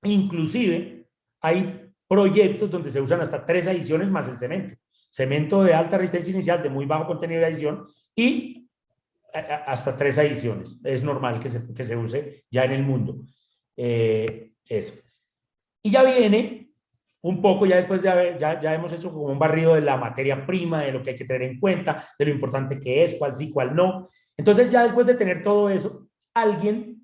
Speaker 3: inclusive hay proyectos donde se usan hasta 3 adiciones más el cemento de alta resistencia inicial, de muy bajo contenido de adición, y hasta 3 adiciones. Es normal que se use ya en el mundo. Eso. Y ya viene un poco, ya después de ya hemos hecho como un barrido de la materia prima, de lo que hay que tener en cuenta, de lo importante que es, cuál sí, cuál no. Entonces, ya después de tener todo eso, alguien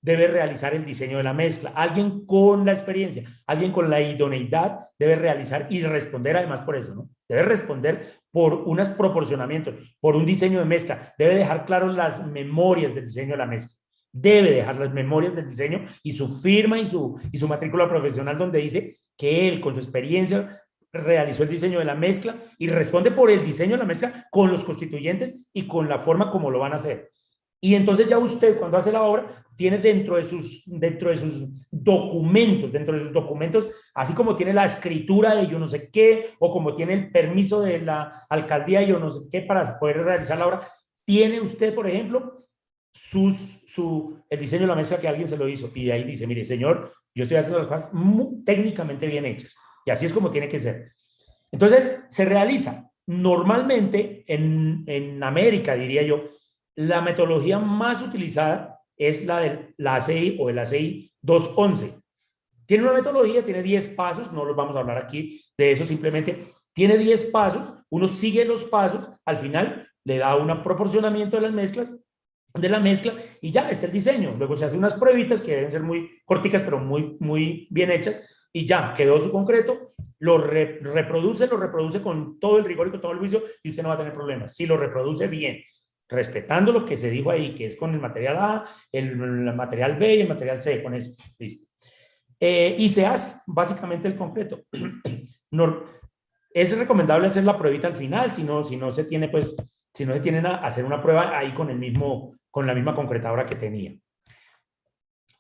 Speaker 3: debe realizar el diseño de la mezcla. Alguien con la experiencia, alguien con la idoneidad debe realizar y responder además por eso, ¿no? Debe responder por unos proporcionamientos, por un diseño de mezcla. Debe dejar claro las memorias del diseño de la mezcla. Debe dejar las memorias del diseño y su firma y su matrícula profesional, donde dice que él, con su experiencia, realizó el diseño de la mezcla y responde por el diseño de la mezcla con los constituyentes y con la forma como lo van a hacer. Y entonces ya usted, cuando hace la obra, tiene dentro de sus documentos, así como tiene la escritura de yo no sé qué, o como tiene el permiso de la alcaldía de yo no sé qué para poder realizar la obra, tiene usted, por ejemplo, el diseño de la mezcla que alguien se lo hizo, y ahí dice, mire, señor, yo estoy haciendo las cosas muy técnicamente bien hechas, y así es como tiene que ser. Entonces, se realiza normalmente en América, diría yo. La metodología más utilizada es la de la ACI o el ACI 211. Tiene una metodología, tiene 10 pasos, no los vamos a hablar aquí de eso, simplemente tiene 10 pasos, uno sigue los pasos, al final le da un proporcionamiento de la mezcla, y ya está el diseño. Luego se hacen unas pruebitas que deben ser muy corticas, pero muy, muy bien hechas, y ya quedó su concreto, lo reproduce con todo el rigor y con todo el juicio, y usted no va a tener problemas. Si lo reproduce bien, respetando lo que se dijo ahí, que es con el material A, el material B y el material C, con eso, listo. Y se hace básicamente el concreto. No, es recomendable hacer la pruebita al final, si no se tiene, pues, si no se tienen a hacer una prueba ahí con la misma concretadora que tenía.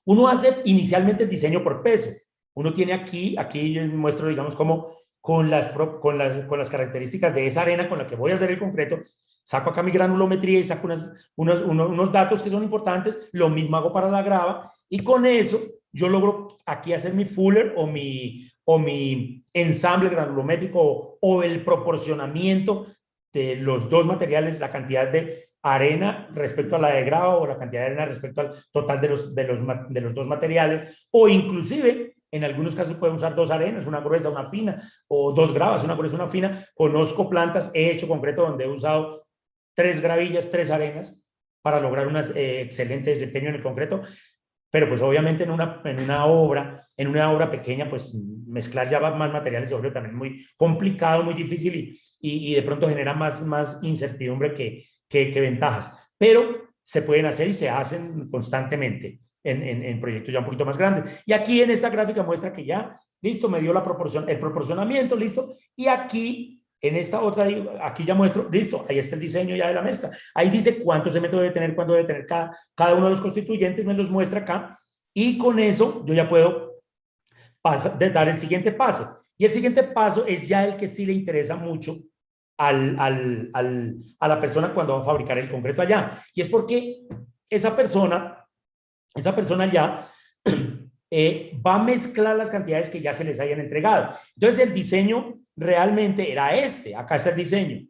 Speaker 3: Uno hace inicialmente el diseño por peso. Uno tiene aquí yo muestro, digamos, cómo con las características de esa arena con la que voy a hacer el concreto, saco acá mi granulometría y saco unos datos que son importantes. Lo mismo hago para la grava, y con eso yo logro aquí hacer mi fuller o mi ensamble granulométrico o el proporcionamiento de los dos materiales, la cantidad de arena respecto a la de grava o la cantidad de arena respecto al total de los dos materiales, o inclusive en algunos casos pueden usar dos arenas, una gruesa, una fina, o dos gravas, una gruesa, una fina. Conozco plantas, he hecho concreto donde he usado 3 gravillas, 3 arenas para lograr un excelente desempeño en el concreto. Pero pues obviamente en una obra pequeña, pues mezclar ya más materiales se vuelve también muy complicado, muy difícil y de pronto genera más incertidumbre que ventajas. Pero se pueden hacer y se hacen constantemente en proyectos ya un poquito más grandes. Y aquí en esta gráfica muestra que ya, listo, me dio el proporcionamiento, listo. Y aquí, en esta otra, aquí ya muestro, listo, ahí está el diseño ya de la mezcla. Ahí dice cuánto cemento debe tener, cuánto debe tener cada uno de los constituyentes, me los muestra acá. Y con eso yo ya puedo dar el siguiente paso. Y el siguiente paso es ya el que sí le interesa mucho a la persona cuando va a fabricar el concreto allá. Y es porque esa persona ya va a mezclar las cantidades que ya se les hayan entregado. Entonces el diseño realmente era este. Acá está el diseño.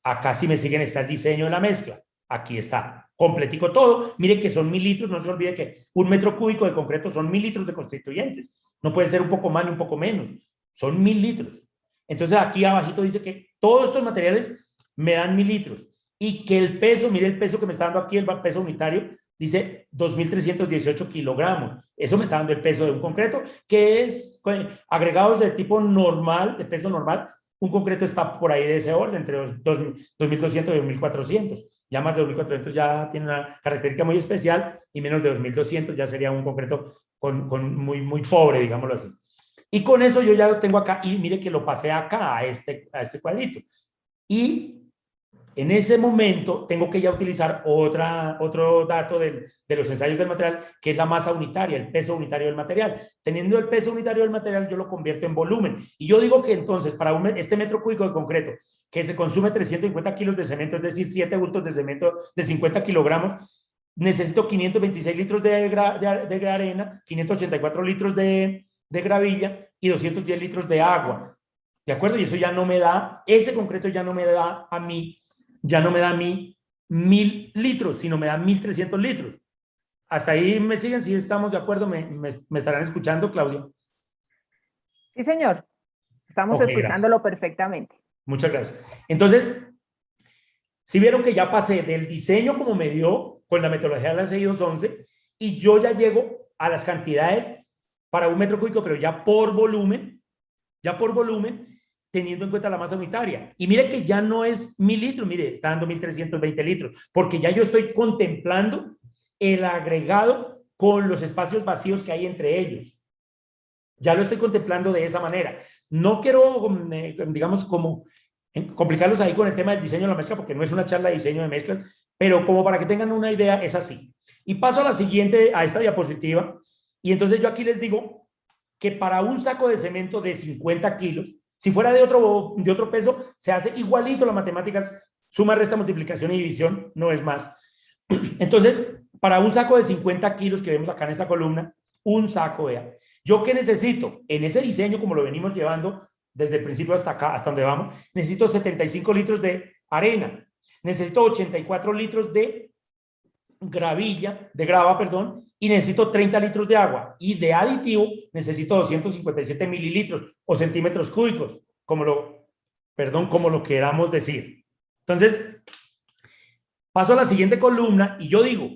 Speaker 3: Acá, si me siguen, está el diseño de la mezcla. Aquí está, completico todo. Mire que son 1000 litros, no se olvide que 1 metro cúbico de concreto son 1000 litros de constituyentes. No puede ser un poco más ni un poco menos. Son 1000 litros. Entonces aquí abajito dice que todos estos materiales me dan 1000 litros. Y que el peso, mire el peso que me está dando aquí, el peso unitario, dice 2318 kilogramos. Eso me está dando el peso de un concreto, que es agregados de tipo normal, de peso normal. Un concreto está por ahí de ese orden, entre los 2200 y 2400. Ya más de 2400 ya tiene una característica muy especial y menos de 2200 ya sería un concreto muy pobre, digámoslo así. Y con eso yo ya lo tengo acá y mire que lo pasé acá a este cuadrito. Y en ese momento tengo que ya utilizar otro dato de los ensayos del material, que es la masa unitaria, el peso unitario del material. Teniendo el peso unitario del material, yo lo convierto en volumen. Y yo digo que entonces, para este metro cúbico de concreto, que se consume 350 kilos de cemento, es decir, 7 bultos de cemento de 50 kilogramos, necesito 526 litros de arena, 584 litros de gravilla y 210 litros de agua. ¿De acuerdo? Y eso ya no me da, ese concreto ya no me da a mí 1000 litros, sino me da 1300 litros. ¿Hasta ahí me siguen? Si estamos de acuerdo, ¿me estarán escuchando, Claudia?
Speaker 2: Sí, señor. Estamos escuchándolo perfectamente.
Speaker 3: Muchas gracias. Entonces, si vieron que ya pasé del diseño como me dio con la metodología de la 6211 y yo ya llego a las cantidades para 1 metro cúbico, pero ya por volumen, teniendo en cuenta la masa unitaria. Y mire que ya no es 1000 litros, mire, está dando 1320 litros, porque ya yo estoy contemplando el agregado con los espacios vacíos que hay entre ellos. Ya lo estoy contemplando de esa manera. No quiero, digamos, como complicarlos ahí con el tema del diseño de la mezcla, porque no es una charla de diseño de mezclas, pero como para que tengan una idea, es así. Y paso a la siguiente, a esta diapositiva, y entonces yo aquí les digo que para un saco de cemento de 50 kilos, si fuera de otro peso, se hace igualito las matemáticas, suma, resta, multiplicación y división, no es más. Entonces, para un saco de 50 kilos que vemos acá en esta columna, un saco, vea. ¿Yo qué necesito? En ese diseño, como lo venimos llevando desde el principio hasta acá, hasta donde vamos, necesito 75 litros de arena, necesito 84 litros de grava, y necesito 30 litros de agua. Y de aditivo necesito 257 mililitros o centímetros cúbicos, como lo queramos decir. Entonces, paso a la siguiente columna y yo digo,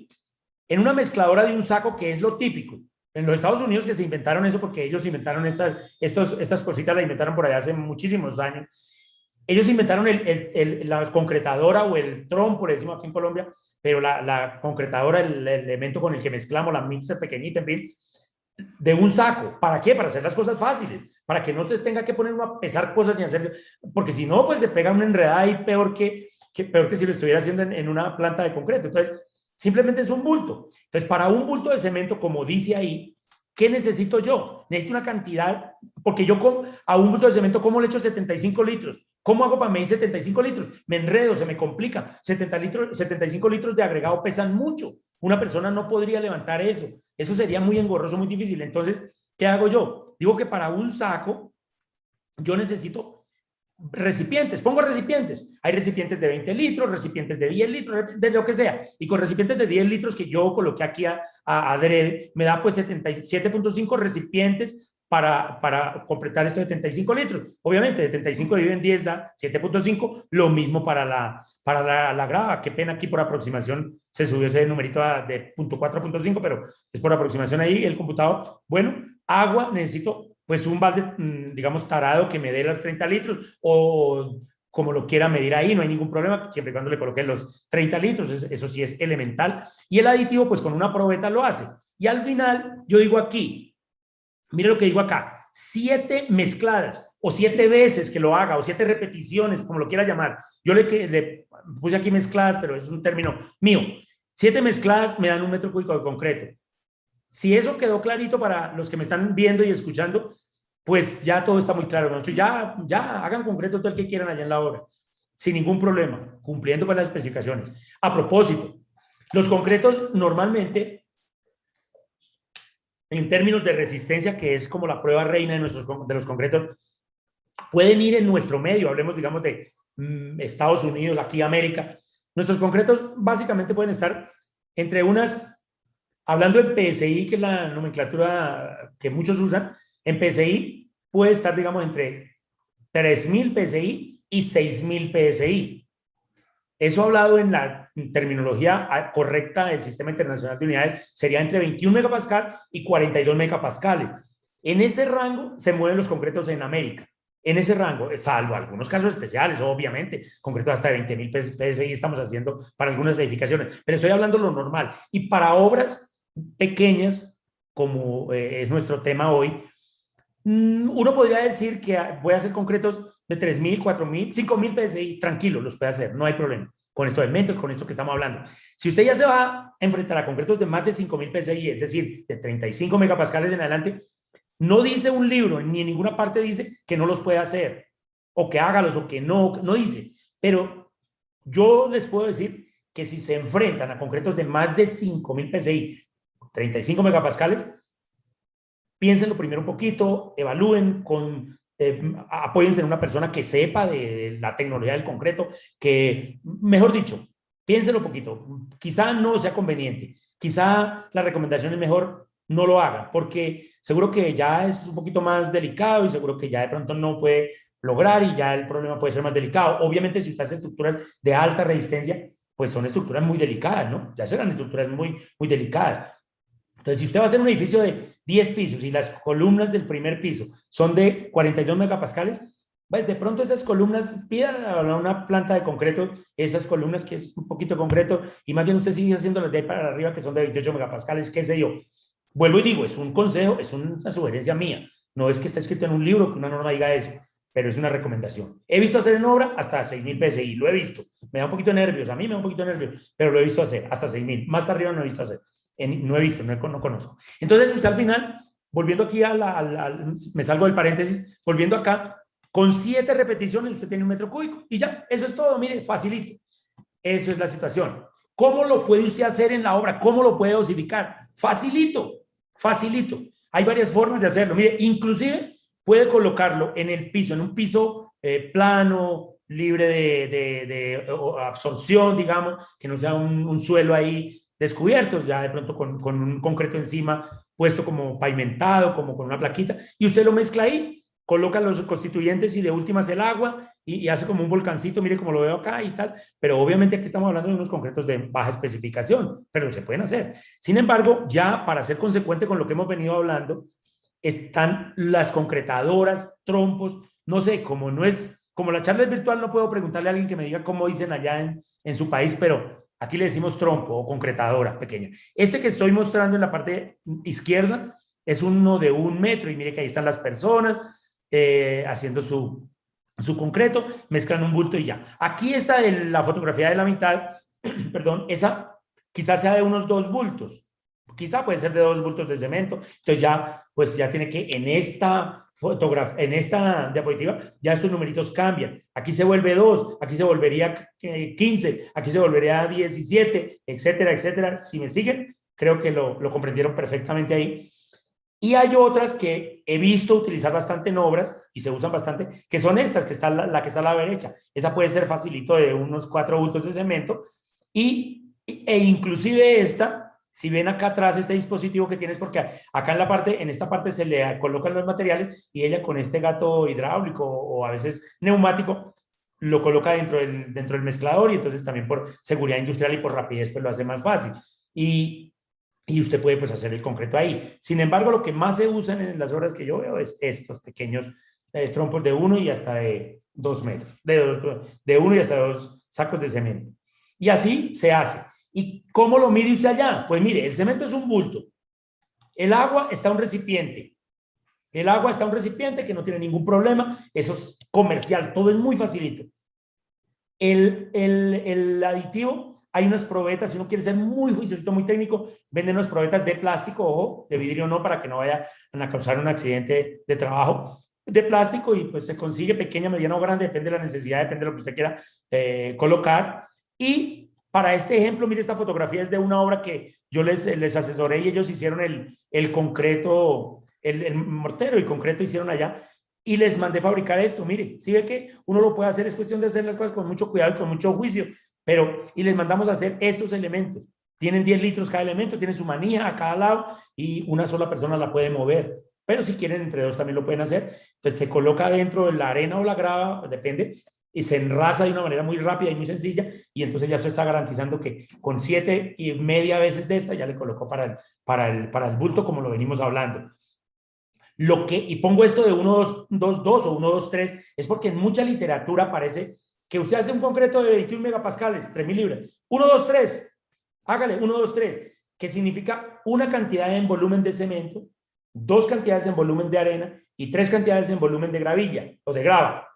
Speaker 3: en una mezcladora de un saco, que es lo típico, en los Estados Unidos que se inventaron eso, porque ellos inventaron estas cositas, las inventaron por allá hace muchísimos años. Ellos inventaron la concretadora o el trompo, le decimos aquí en Colombia, pero la concretadora, el elemento con el que mezclamos, la mixer pequeñita, en fin, de un saco. ¿Para qué? Para hacer las cosas fáciles, para que no te tenga que poner uno a pesar cosas ni hacer, porque si no, pues se pega una enredada y peor que si lo estuviera haciendo en una planta de concreto. Entonces, simplemente es un bulto. Entonces, para un bulto de cemento, como dice ahí, ¿qué necesito yo? Necesito una cantidad, porque yo a un bulto de cemento, ¿cómo le echo 75 litros? ¿Cómo hago para medir 75 litros? Me enredo, se me complica. 75 litros de agregado pesan mucho. Una persona no podría levantar eso. Eso sería muy engorroso, muy difícil. Entonces, ¿qué hago yo? Digo que para un saco yo necesito recipientes, pongo recipientes. Hay recipientes de 20 litros, recipientes de 10 litros, de lo que sea. Y con recipientes de 10 litros que yo coloqué aquí adrede, me da pues 77.5 recipientes para completar estos 75 litros. Obviamente, 75 dividido en 10 da 7.5, lo mismo para la grava. Qué pena, aquí por aproximación se subió ese numerito de 0.4 a 0.5, pero es por aproximación ahí el computador. Bueno, agua, necesito pues un balde, digamos, tarado que me dé los 30 litros o como lo quiera medir ahí, no hay ningún problema, siempre y cuando le coloque los 30 litros, eso sí es elemental. Y el aditivo, pues con una probeta lo hace. Y al final, yo digo aquí, mire lo que digo acá, 7 mezcladas o 7 veces que lo haga o 7 repeticiones, como lo quiera llamar. Yo le puse aquí mezcladas, pero es un término mío. 7 mezcladas me dan 1 metro cúbico de concreto. Si eso quedó clarito para los que me están viendo y escuchando, pues ya todo está muy claro, ¿no? Ya hagan concreto todo el que quieran allá en la obra, sin ningún problema, cumpliendo con las especificaciones. A propósito, los concretos normalmente, en términos de resistencia, que es como la prueba reina de los concretos, pueden ir en nuestro medio, hablemos, digamos, de Estados Unidos, aquí América. Nuestros concretos básicamente pueden estar entre unas, hablando en PSI, que es la nomenclatura que muchos usan, en PSI puede estar, digamos, entre 3.000 PSI y 6.000 PSI. Eso hablado en la terminología correcta del Sistema Internacional de Unidades sería entre 21 megapascal y 42 megapascales. En ese rango se mueven los concretos en América. En ese rango, salvo algunos casos especiales, obviamente, concretos hasta de 20.000 PSI estamos haciendo para algunas edificaciones, pero estoy hablando de lo normal. Y para obras pequeñas, como es nuestro tema hoy, uno podría decir que voy a hacer concretos de 3.000, 4.000, 5.000 PSI, tranquilo, los puede hacer, no hay problema. Con estos elementos, con esto que estamos hablando. Si usted ya se va a enfrentar a concretos de más de 5.000 PSI, es decir, de 35 megapascales en adelante, no dice un libro, ni en ninguna parte dice que no los puede hacer, o que hágalos, o que no dice. Pero yo les puedo decir que si se enfrentan a concretos de más de 5.000 PSI, 35 megapascales, piénsenlo primero un poquito, evalúen, apóyense en una persona que sepa de la tecnología del concreto, que, mejor dicho, piénsenlo un poquito. Quizá no sea conveniente, quizá la recomendación es mejor no lo haga, porque seguro que ya es un poquito más delicado y seguro que ya de pronto no puede lograr y ya el problema puede ser más delicado. Obviamente, si usted hace estructuras de alta resistencia, pues son estructuras muy delicadas, ¿no? Ya serán estructuras muy, muy delicadas. Entonces, si usted va a hacer un edificio de 10 pisos y las columnas del primer piso son de 42 megapascales, pues de pronto esas columnas, pida a una planta de concreto, esas columnas que es un poquito de concreto, y más bien usted sigue haciendo las de ahí para arriba que son de 28 megapascales, qué sé yo. Vuelvo y digo, es un consejo, es una sugerencia mía. No es que esté escrito en un libro que una norma diga eso, pero es una recomendación. He visto hacer en obra hasta 6.000 PSI, lo he visto. Me da un poquito de nervios, a mí me da un poquito de nervios, pero lo he visto hacer hasta 6.000. Más para arriba no he visto hacer. No he visto, no conozco. Entonces, usted al final, volviendo aquí me salgo del paréntesis, volviendo acá, con 7 repeticiones usted tiene 1 metro cúbico y ya, eso es todo, mire, facilito. Eso es la situación. ¿Cómo lo puede usted hacer en la obra? ¿Cómo lo puede dosificar? Facilito, facilito. Hay varias formas de hacerlo. Mire, inclusive puede colocarlo en el piso, en un piso plano, libre de absorción, digamos, que no sea un suelo ahí descubiertos, ya de pronto con un concreto encima puesto como pavimentado, como con una plaquita, y usted lo mezcla ahí, coloca los constituyentes y de últimas el agua y hace como un volcancito, mire como lo veo acá y tal, pero obviamente aquí estamos hablando de unos concretos de baja especificación, pero se pueden hacer. Sin embargo, ya para ser consecuente con lo que hemos venido hablando, están las concretadoras, trompos, no sé, como no es, como la charla es virtual, no puedo preguntarle a alguien que me diga cómo dicen allá en su país, pero aquí le decimos trompo o concretadora pequeña. Este que estoy mostrando en la parte izquierda es uno de 1 metro y mire que ahí están las personas haciendo su concreto, mezclan un bulto y ya. Aquí está la fotografía de la mitad, perdón, esa quizás sea de unos 2 bultos. quizá puede ser de 2 bultos de cemento, entonces ya, pues ya tiene que en esta fotografía, en esta diapositiva, ya estos numeritos cambian. Aquí se vuelve 2, aquí se volvería 15, aquí se volvería 17, etcétera, etcétera. Si me siguen, creo que lo comprendieron perfectamente ahí. Y hay otras que he visto utilizar bastante en obras y se usan bastante, que son estas, que está la que está a la derecha. Esa puede ser facilito de unos 4 bultos de cemento e inclusive esta, si ven acá atrás este dispositivo que tienes, porque acá en la parte, en esta parte se le colocan los materiales y ella con este gato hidráulico o a veces neumático lo coloca dentro del mezclador y entonces también por seguridad industrial y por rapidez pues lo hace más fácil. Y usted puede pues hacer el concreto ahí. Sin embargo, lo que más se usan en las obras que yo veo es estos pequeños trompos de 1 y hasta de 2 metros, de 1 y hasta 2 sacos de cemento. Y así se hace. ¿Y cómo lo mide usted allá? Pues mire, el cemento es un bulto. El agua está en un recipiente. El agua está en un recipiente que no tiene ningún problema. Eso es comercial, todo es muy facilito. El aditivo, hay unas probetas, si uno quiere ser muy juiciosito, muy técnico, venden unas probetas de plástico, ojo, de vidrio no, para que no vayan a causar un accidente de trabajo, de plástico, y pues se consigue pequeña, mediana o grande, depende de la necesidad, depende de lo que usted quiera colocar. Y para este ejemplo, mire, esta fotografía es de una obra que yo les asesoré y ellos hicieron el concreto, el mortero y concreto hicieron allá. Y les mandé fabricar esto, mire, si ve que uno lo puede hacer, es cuestión de hacer las cosas con mucho cuidado y con mucho juicio, y les mandamos a hacer estos elementos. Tienen 10 litros cada elemento, tiene su manija a cada lado y una sola persona la puede mover. Pero si quieren, entre dos también lo pueden hacer. Entonces se coloca dentro de la arena o la grava, depende, y se enrasa de una manera muy rápida y muy sencilla, y entonces ya se está garantizando que con 7,5 veces de esta ya le colocó para el bulto, como lo venimos hablando. Y pongo esto de 1, 2, 2, 2 o 1, 2, 3, es porque en mucha literatura aparece que usted hace un concreto de 21 megapascales, 3.000 libras. 1, 2, 3, hágale 1, 2, 3, que significa una cantidad en volumen de cemento, 2 cantidades en volumen de arena y 3 cantidades en volumen de gravilla o de grava.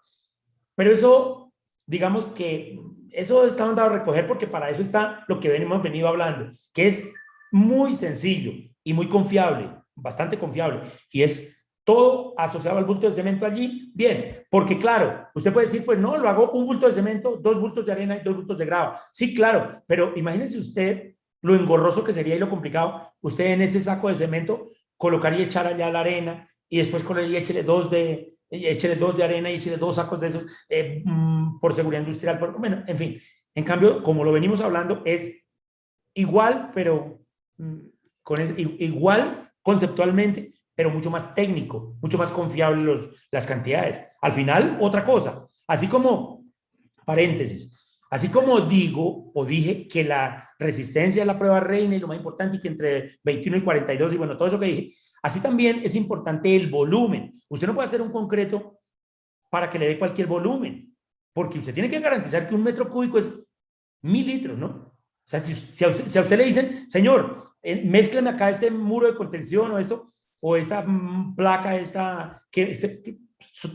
Speaker 3: Pero eso, digamos que eso está mandado a recoger porque para eso está lo que hemos venido hablando, que es muy sencillo y muy confiable, bastante confiable, y es todo asociado al bulto de cemento allí. Bien, porque claro, usted puede decir, pues no, lo hago un bulto de cemento, 2 bultos de arena y 2 bultos de grava. Sí, claro, pero imagínese usted lo engorroso que sería y lo complicado. Usted en ese saco de cemento colocar y echar allá la arena y después con él y échele 2 de arena y échele 2 sacos de esos por seguridad industrial. Bueno, en fin, en cambio, como lo venimos hablando, es igual, pero igual conceptualmente, pero mucho más técnico, mucho más confiable las cantidades. Al final, otra cosa, así como, paréntesis, así como digo o dije que la resistencia es la prueba reina y lo más importante, y que entre 21 y 42, y bueno, todo eso que dije, así también es importante el volumen. Usted no puede hacer un concreto para que le dé cualquier volumen, porque usted tiene que garantizar que 1 metro cúbico es 1.000 litros, ¿no? O sea, si a usted le dicen, señor, mézcleme acá este muro de contención o esta placa, que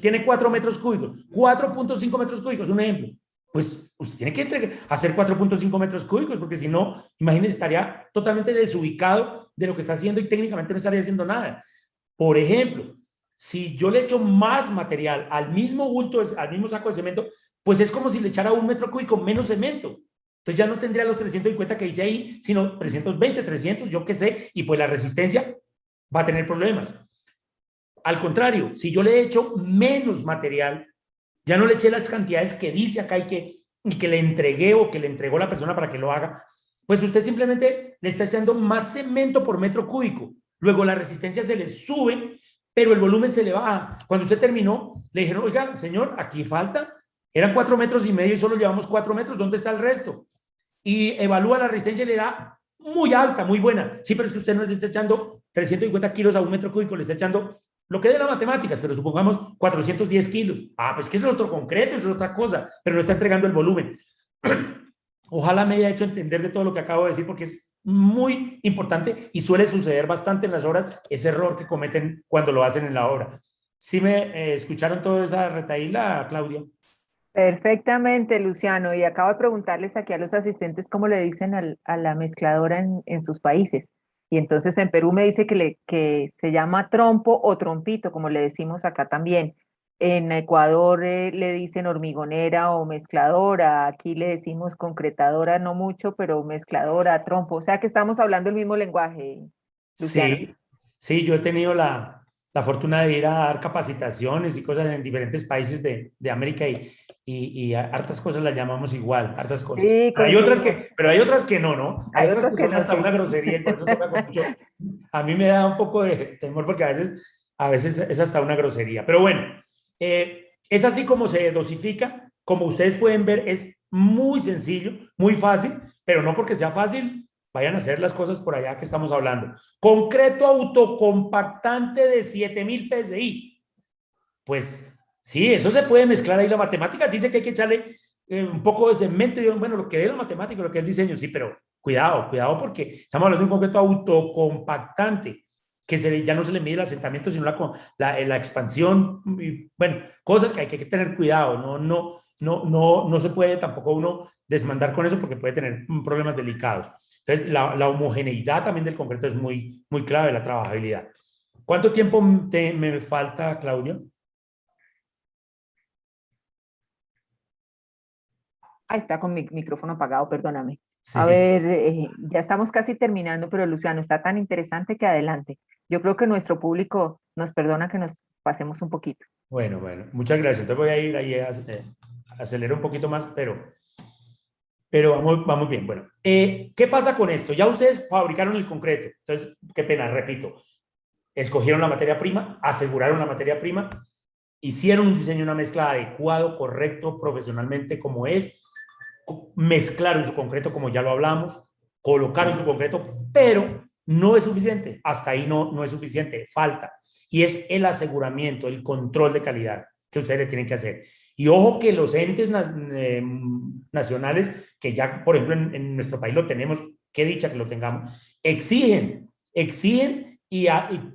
Speaker 3: tiene 4 metros cúbicos, 4.5 metros cúbicos, un ejemplo. Pues usted tiene que hacer 4.5 metros cúbicos, porque si no, imagínese, estaría totalmente desubicado de lo que está haciendo y técnicamente no estaría haciendo nada. Por ejemplo, si yo le echo más material al mismo bulto, al mismo saco de cemento, pues es como si le echara 1 metro cúbico menos cemento. Entonces ya no tendría los 350 que dice ahí, sino 320, 300, yo qué sé, y pues la resistencia va a tener problemas. Al contrario, si yo le echo menos material, ya no le eché las cantidades que dice acá y que le entregué o que le entregó la persona para que lo haga, pues usted simplemente le está echando más cemento por metro cúbico. Luego la resistencia se le sube, pero el volumen se le baja. Cuando usted terminó, le dijeron, oiga, señor, aquí falta, eran 4,5 metros y solo llevamos 4 metros, ¿dónde está el resto? Y evalúa la resistencia y le da muy alta, muy buena. Sí, pero es que usted no le está echando 350 kilos a 1 metro cúbico, le está echando lo que de las matemáticas, pero supongamos 410 kilos. Ah, pues que eso es otro concreto, eso es otra cosa, pero no está entregando el volumen. Ojalá me haya hecho entender de todo lo que acabo de decir, porque es muy importante y suele suceder bastante en las obras, ese error que cometen cuando lo hacen en la obra. ¿Sí me escucharon toda esa retaíla, Claudia?
Speaker 2: Perfectamente, Luciano. Y acabo de preguntarles aquí a los asistentes cómo le dicen a la mezcladora en sus países. Y entonces en Perú me dice que se llama trompo o trompito, como le decimos acá también. En Ecuador le dicen hormigonera o mezcladora, aquí le decimos concretadora, no mucho, pero mezcladora, trompo. O sea que estamos hablando el mismo lenguaje, Luciano.
Speaker 3: Sí, sí, yo he tenido la fortuna de ir a dar capacitaciones y cosas en diferentes países de América y a hartas cosas las llamamos igual, hartas cosas.
Speaker 2: Sí, coincidimos.
Speaker 3: Pero hay otras que no, ¿no? Hay
Speaker 2: Hay
Speaker 3: otras
Speaker 2: otros
Speaker 3: que
Speaker 2: que
Speaker 3: son
Speaker 2: no,
Speaker 3: hasta
Speaker 2: sí.
Speaker 3: una grosería y por eso toca con mucho. A mí me da un poco de temor porque a veces es hasta una grosería. Pero bueno, es así como se dosifica. Como ustedes pueden ver, es muy sencillo, muy fácil, pero no porque sea fácil vayan a hacer las cosas por allá que estamos hablando. Concreto autocompactante de 7000 PSI. Pues sí, eso se puede mezclar ahí. La matemática dice que hay que echarle un poco de cemento. Y bueno, lo que es la matemática, lo que es el diseño, sí, pero cuidado, cuidado porque estamos hablando de un concreto autocompactante que ya no se le mide el asentamiento, sino la expansión. Y, bueno, cosas que hay que tener cuidado. No se puede tampoco uno desmandar con eso porque puede tener problemas delicados. Entonces, la homogeneidad también del concreto es muy, muy clave, la trabajabilidad. ¿Cuánto tiempo me falta, Claudio?
Speaker 2: Ah, está con mi micrófono apagado, perdóname. A
Speaker 3: Sí,
Speaker 2: ver, ya estamos casi terminando, pero Luciano, está tan interesante que adelante. Yo creo que nuestro público nos perdona que nos pasemos un poquito.
Speaker 3: bueno, muchas gracias. Entonces voy a ir ahí acelerar un poquito más, pero vamos bien. Bueno, ¿qué pasa con esto? Ya ustedes fabricaron el concreto. Entonces, qué pena, repito. Escogieron la materia prima, aseguraron la materia prima, hicieron un diseño, una mezcla adecuado, correcto, profesionalmente como es, mezclaron su concreto como ya lo hablamos, colocaron su concreto, pero no es suficiente. Hasta ahí no es suficiente, falta. Y es el aseguramiento, el control de calidad que ustedes le tienen que hacer. Y ojo que los entes nacionales, que ya, por ejemplo, en nuestro país lo tenemos, qué dicha que lo tengamos, exigen y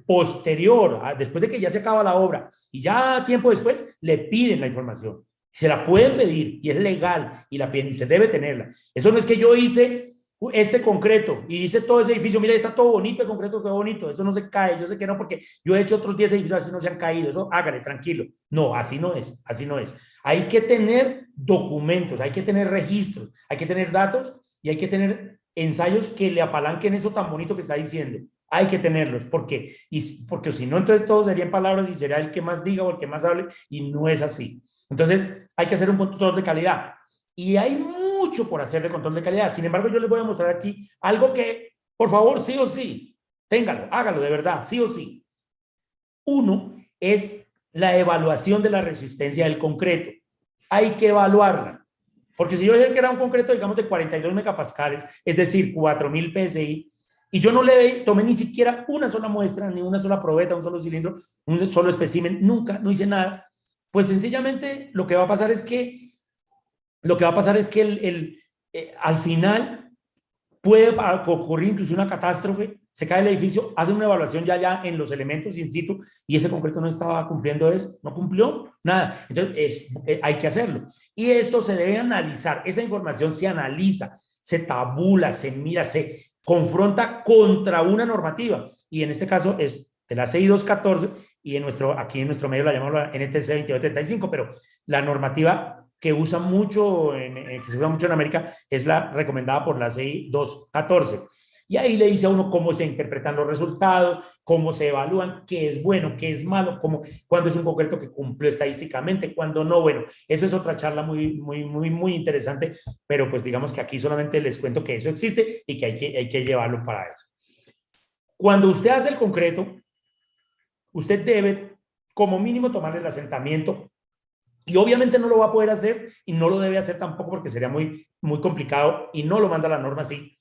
Speaker 3: posterior, después de que ya se acaba la obra y ya tiempo después, le piden la información. Se la pueden pedir y es legal y la piden, usted debe tenerla. Eso no es que yo hice este concreto y hice todo ese edificio, mira, está todo bonito el concreto, qué bonito, eso no se cae, yo sé que no, porque yo he hecho otros 10 edificios, así no se han caído, eso hágale, tranquilo. No, así no es, así no es. Hay que tener documentos, hay que tener registros, hay que tener datos y hay que tener ensayos que le apalanquen eso tan bonito que está diciendo. Hay que tenerlos, porque si no, entonces todos serían palabras y será el que más diga o el que más hable, y no es así. Entonces, hay que hacer un control de calidad. Y hay mucho por hacer de control de calidad. Sin embargo, yo les voy a mostrar aquí algo que, por favor, sí o sí, téngalo, hágalo de verdad, sí o sí. Uno es la evaluación de la resistencia del concreto. Hay que evaluarla. Porque si yo sé que era un concreto, digamos, de 42 megapascales, es decir, 4000 PSI, y yo no le tomé ni siquiera una sola muestra, ni una sola probeta, un solo cilindro, un solo espécimen, nunca, no hice nada, pues sencillamente lo que va a pasar es que al final puede ocurrir incluso una catástrofe, se cae el edificio, hacen una evaluación ya en los elementos in situ y ese concreto no estaba cumpliendo eso, no cumplió nada. Entonces hay que hacerlo. Y esto se debe analizar, esa información se analiza, se tabula, se mira, se confronta contra una normativa. Y en este caso es de la CI 214 y aquí en nuestro medio la llamamos la NTC 2235, pero la normativa que usa mucho, que se usa mucho en América, es la recomendada por la CI 214. Y ahí le dice a uno cómo se interpretan los resultados, cómo se evalúan, qué es bueno, qué es malo, cuándo es un concreto que cumple estadísticamente, cuándo no. Bueno, eso es otra charla muy interesante, pero pues digamos que aquí solamente les cuento que eso existe y que hay que llevarlo para eso. Cuando usted hace el concreto, usted debe como mínimo tomar el asentamiento y obviamente no lo va a poder hacer y no lo debe hacer tampoco porque sería muy complicado y no lo manda la norma así.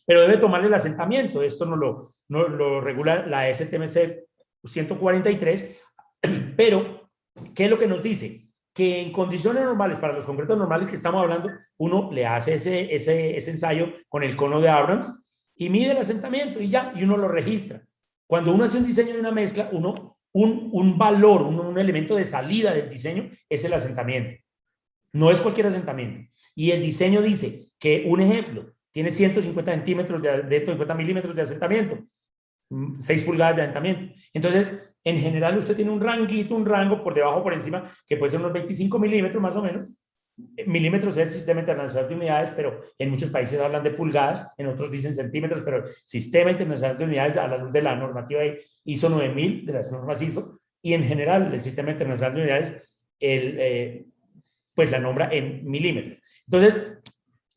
Speaker 3: Pero debe tomarle el asentamiento. Esto no lo regula la STMC 143. Pero, ¿qué es lo que nos dice? Que en condiciones normales, para los concretos normales que estamos hablando, uno le hace ese ensayo con el cono de Abrams y mide el asentamiento y ya, y uno lo registra. Cuando uno hace un diseño de una mezcla, un valor, un elemento de salida del diseño es el asentamiento. No es cualquier asentamiento. Y el diseño dice que, un ejemplo, tiene 150 centímetros de 150 milímetros de asentamiento, 6 pulgadas de asentamiento. Entonces, en general, usted tiene un ranguito, un rango por debajo, por encima, que puede ser unos 25 milímetros más o menos. Milímetros es el Sistema Internacional de Unidades, pero en muchos países hablan de pulgadas, en otros dicen centímetros, pero Sistema Internacional de Unidades, a la luz de la normativa ISO 9000, de las normas ISO, y en general el Sistema Internacional de Unidades, pues la nombra en milímetros. Entonces,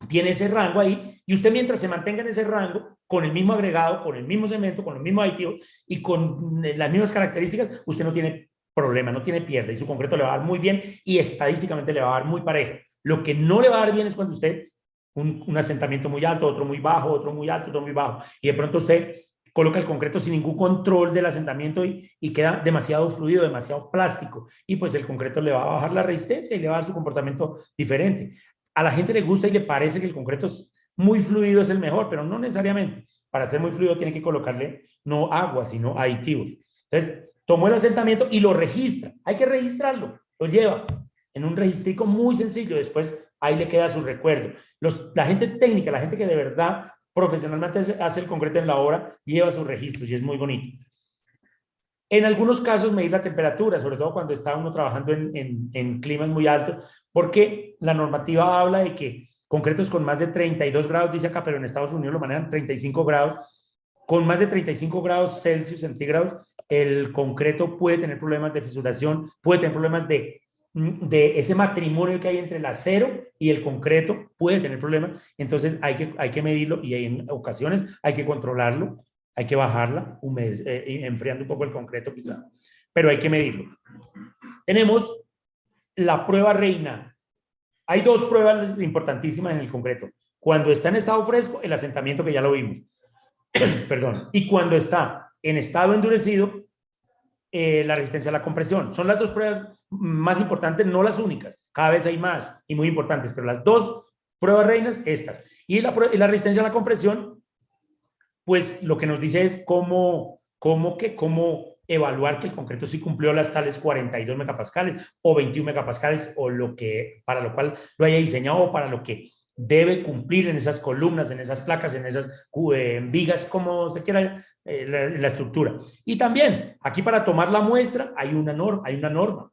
Speaker 3: tiene ese rango ahí, y usted mientras se mantenga en ese rango, con el mismo agregado, con el mismo cemento, con los mismos aditivos y con las mismas características, usted no tiene problema, no tiene pierde, y su concreto le va a dar muy bien y estadísticamente le va a dar muy parejo. Lo que no le va a dar bien es cuando usted un asentamiento muy alto, otro muy bajo, otro muy alto, otro muy bajo, y de pronto usted coloca el concreto sin ningún control del asentamiento y queda demasiado fluido, demasiado plástico, y pues el concreto le va a bajar la resistencia y le va a dar su comportamiento diferente. A la gente le gusta y le parece que el concreto es muy fluido, es el mejor, pero no necesariamente. Para ser muy fluido tiene que colocarle no agua, sino aditivos. Entonces, tomó el asentamiento y lo registra. Hay que registrarlo, lo lleva en un registrico muy sencillo. Después ahí le queda su recuerdo. La gente técnica, la gente que de verdad profesionalmente hace el concreto en la obra, lleva sus registros y es muy bonito. En algunos casos medir la temperatura, sobre todo cuando está uno trabajando en climas muy altos, porque la normativa habla de que concretos con más de 32 grados, dice acá, pero en Estados Unidos lo manejan 35 grados, con más de 35 grados Celsius centígrados, el concreto puede tener problemas de fisuración, puede tener problemas de ese matrimonio que hay entre el acero y el concreto, puede tener problemas. Entonces hay que medirlo y en ocasiones hay que controlarlo, hay que bajarla, enfriando un poco el concreto quizá, pero hay que medirlo. Tenemos la prueba reina. Hay dos pruebas importantísimas en el concreto. Cuando está en estado fresco, el asentamiento, que ya lo vimos. Perdón. Y cuando está en estado endurecido, la resistencia a la compresión. Son las dos pruebas más importantes, no las únicas. Cada vez hay más y muy importantes, pero las dos pruebas reinas, estas. Y la resistencia a la compresión, pues lo que nos dice es cómo evaluar que el concreto sí cumplió las tales 42 megapascales o 21 megapascales o para lo cual lo haya diseñado o para lo que debe cumplir en esas columnas, en esas placas, en esas vigas, como se quiera la estructura. Y también, aquí para tomar la muestra hay una norma.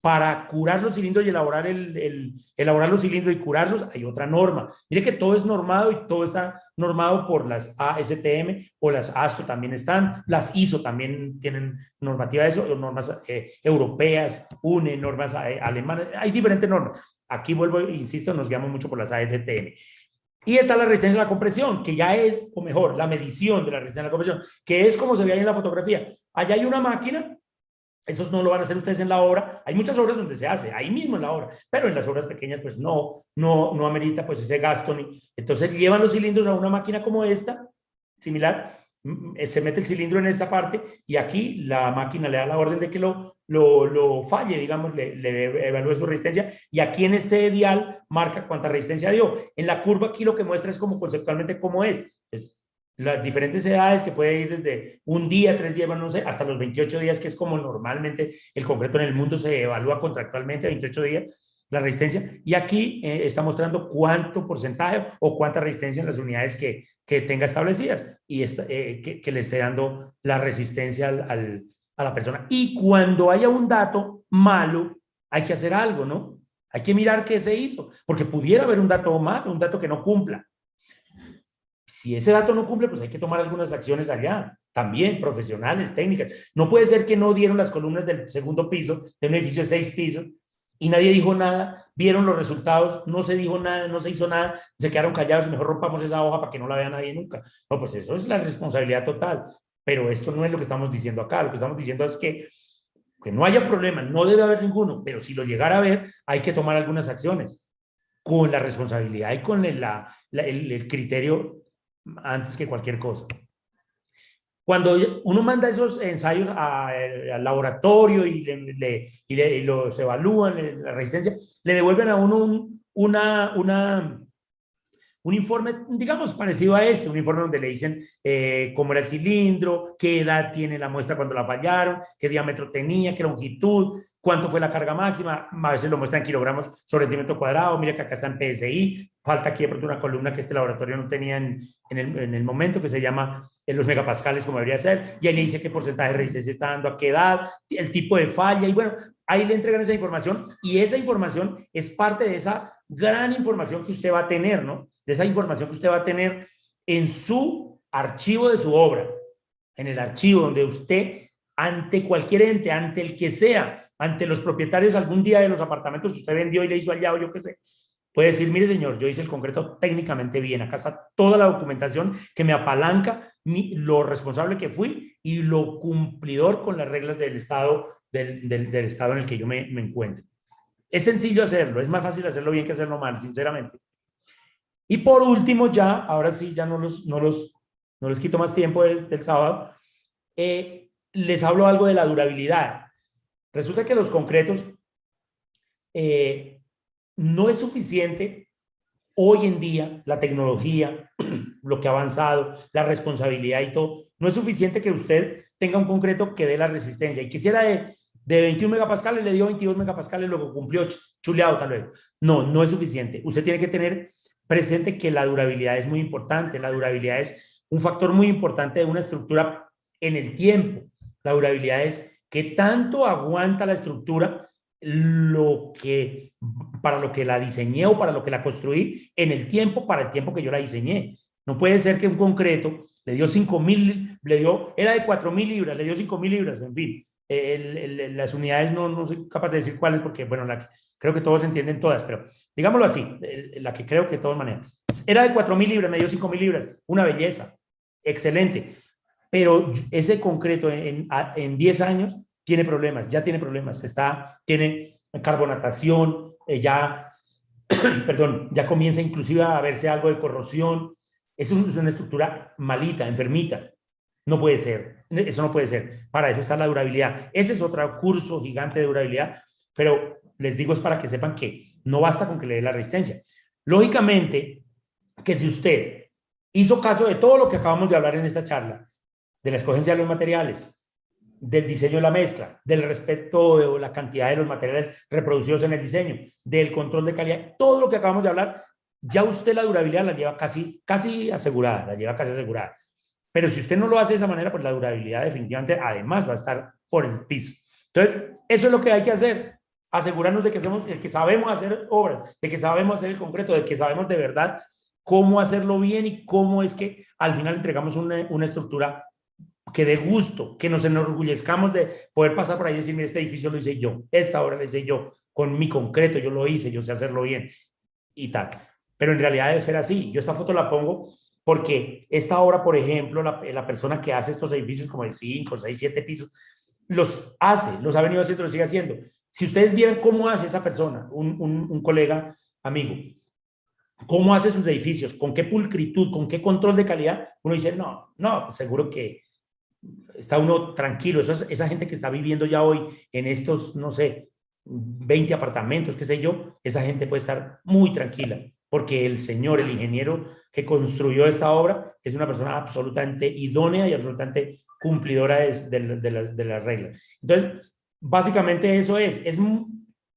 Speaker 3: Para curar los cilindros y elaborar los cilindros y curarlos, hay otra norma. Mire que todo es normado y todo está normado por las ASTM o las ASTO también están. Las ISO también tienen normativa de eso, normas europeas, UNE, normas alemanas. Hay diferentes normas. Aquí vuelvo, insisto, nos guiamos mucho por las ASTM. Y está la resistencia a la compresión, que ya es, o mejor, la medición de la resistencia a la compresión, que es como se ve ahí en la fotografía. Allá hay una máquina. Esos no lo van a hacer ustedes en la obra. Hay muchas obras donde se hace, ahí mismo en la obra, pero en las obras pequeñas pues no amerita pues ese gasto. Entonces llevan los cilindros a una máquina como esta, similar, se mete el cilindro en esta parte y aquí la máquina le da la orden de que lo falle, digamos, le evalúe su resistencia, y aquí en este dial marca cuánta resistencia dio. En la curva aquí lo que muestra es como conceptualmente cómo es las diferentes edades, que puede ir desde un día, 3 días, no sé, hasta los 28 días, que es como normalmente el concreto en el mundo se evalúa contractualmente, 28 días, la resistencia. Y aquí está mostrando cuánto porcentaje o cuánta resistencia en las unidades que tenga establecidas y que le esté dando la resistencia a la persona. Y cuando haya un dato malo, hay que hacer algo, ¿no? Hay que mirar qué se hizo, porque pudiera haber un dato malo, un dato que no cumpla. Si ese dato no cumple, pues hay que tomar algunas acciones allá, también profesionales, técnicas. No puede ser que no dieron las columnas del segundo piso de un edificio de 6 pisos y nadie dijo nada, vieron los resultados, no se dijo nada, no se hizo nada, se quedaron callados, mejor rompamos esa hoja para que no la vea nadie nunca. No, pues eso es la responsabilidad total, pero esto no es lo que estamos diciendo acá. Lo que estamos diciendo es que no haya problema, no debe haber ninguno, pero si lo llegara a haber, hay que tomar algunas acciones con la responsabilidad y con el criterio antes que cualquier cosa. Cuando uno manda esos ensayos al laboratorio y los evalúan, la resistencia, le devuelven a uno un informe, digamos, parecido a este, un informe donde le dicen cómo era el cilindro, qué edad tiene la muestra cuando la fallaron, qué diámetro tenía, qué longitud, cuánto fue la carga máxima, a veces lo muestran en kilogramos sobre centímetro cuadrado, mira que acá está en PSI, falta aquí de pronto una columna que este laboratorio no tenía en el momento, que se llama en los megapascales como debería ser, y ahí le dice qué porcentaje de resistencia está dando a qué edad, el tipo de falla, y bueno, ahí le entregan esa información, y esa información es parte de esa gran información que usted va a tener, ¿no? De esa información que usted va a tener en su archivo de su obra, en el archivo donde usted, ante cualquier ente, ante el que sea, ante los propietarios algún día de los apartamentos que usted vendió y le hizo allá o yo qué sé, puede decir, mire señor, yo hice el concreto técnicamente bien, acá está toda la documentación que me apalanca lo responsable que fui y lo cumplidor con las reglas del estado, del estado en el que yo me encuentro. Es sencillo hacerlo, es más fácil hacerlo bien que hacerlo mal, sinceramente. Y por último, ya, ahora sí, ya no les quito más tiempo del sábado, les hablo algo de la durabilidad. Resulta que los concretos no es suficiente hoy en día, la tecnología, lo que ha avanzado, la responsabilidad y todo, no es suficiente que usted tenga un concreto que dé la resistencia. Y quisiera de 21 megapascales, le dio 22 megapascales, luego cumplió chuleado tal vez. No, no es suficiente. Usted tiene que tener presente que la durabilidad es muy importante. La durabilidad es un factor muy importante de una estructura en el tiempo. La durabilidad es qué tanto aguanta la estructura para lo que la diseñé o para lo que la construí en el tiempo, para el tiempo que yo la diseñé. No puede ser que un concreto le dio 5.000, era de 4.000 libras, le dio 5.000 libras, en fin. Las unidades no soy capaz de decir cuáles porque, bueno, creo que todos entienden todas, pero digámoslo así, la que creo que todos manejan. Era de 4.000 libras, me dio 5.000 libras, una belleza, excelente. Pero ese concreto en 10 años tiene problemas, ya tiene problemas, tiene carbonatación, perdón, ya comienza inclusive a verse algo de corrosión, es una estructura malita, enfermita. No puede ser, eso no puede ser. Para eso está la durabilidad. Ese es otro curso gigante de durabilidad, pero les digo es para que sepan que no basta con que le dé la resistencia. Lógicamente, que si usted hizo caso de todo lo que acabamos de hablar en esta charla, de la escogencia de los materiales, del diseño de la mezcla, del respeto de la cantidad de los materiales reproducidos en el diseño, del control de calidad, todo lo que acabamos de hablar, ya usted la durabilidad la lleva casi asegurada, Pero si usted no lo hace de esa manera, pues la durabilidad definitivamente además va a estar por el piso. Entonces, eso es lo que hay que hacer, asegurarnos de que sabemos hacer obras, de que sabemos hacer el concreto, de que sabemos de verdad cómo hacerlo bien y cómo es que al final entregamos una estructura que dé gusto, que nos enorgullezcamos de poder pasar por ahí y decir, mira, este edificio lo hice yo, esta obra la hice yo, con mi concreto, yo lo hice, yo sé hacerlo bien y tal. Pero en realidad debe ser así. Yo esta foto la pongo porque esta obra, por ejemplo, la persona que hace estos edificios como de 5, 6, 7 pisos, los ha venido haciendo, lo sigue haciendo. Si ustedes vieran cómo hace esa persona, un colega, amigo, cómo hace sus edificios, con qué pulcritud, con qué control de calidad, uno dice, no, pues seguro que está uno tranquilo. Esa gente que está viviendo ya hoy en estos, no sé, 20 apartamentos, qué sé yo, esa gente puede estar muy tranquila, porque el señor, el ingeniero que construyó esta obra, es una persona absolutamente idónea y absolutamente cumplidora de las reglas. Entonces, básicamente eso es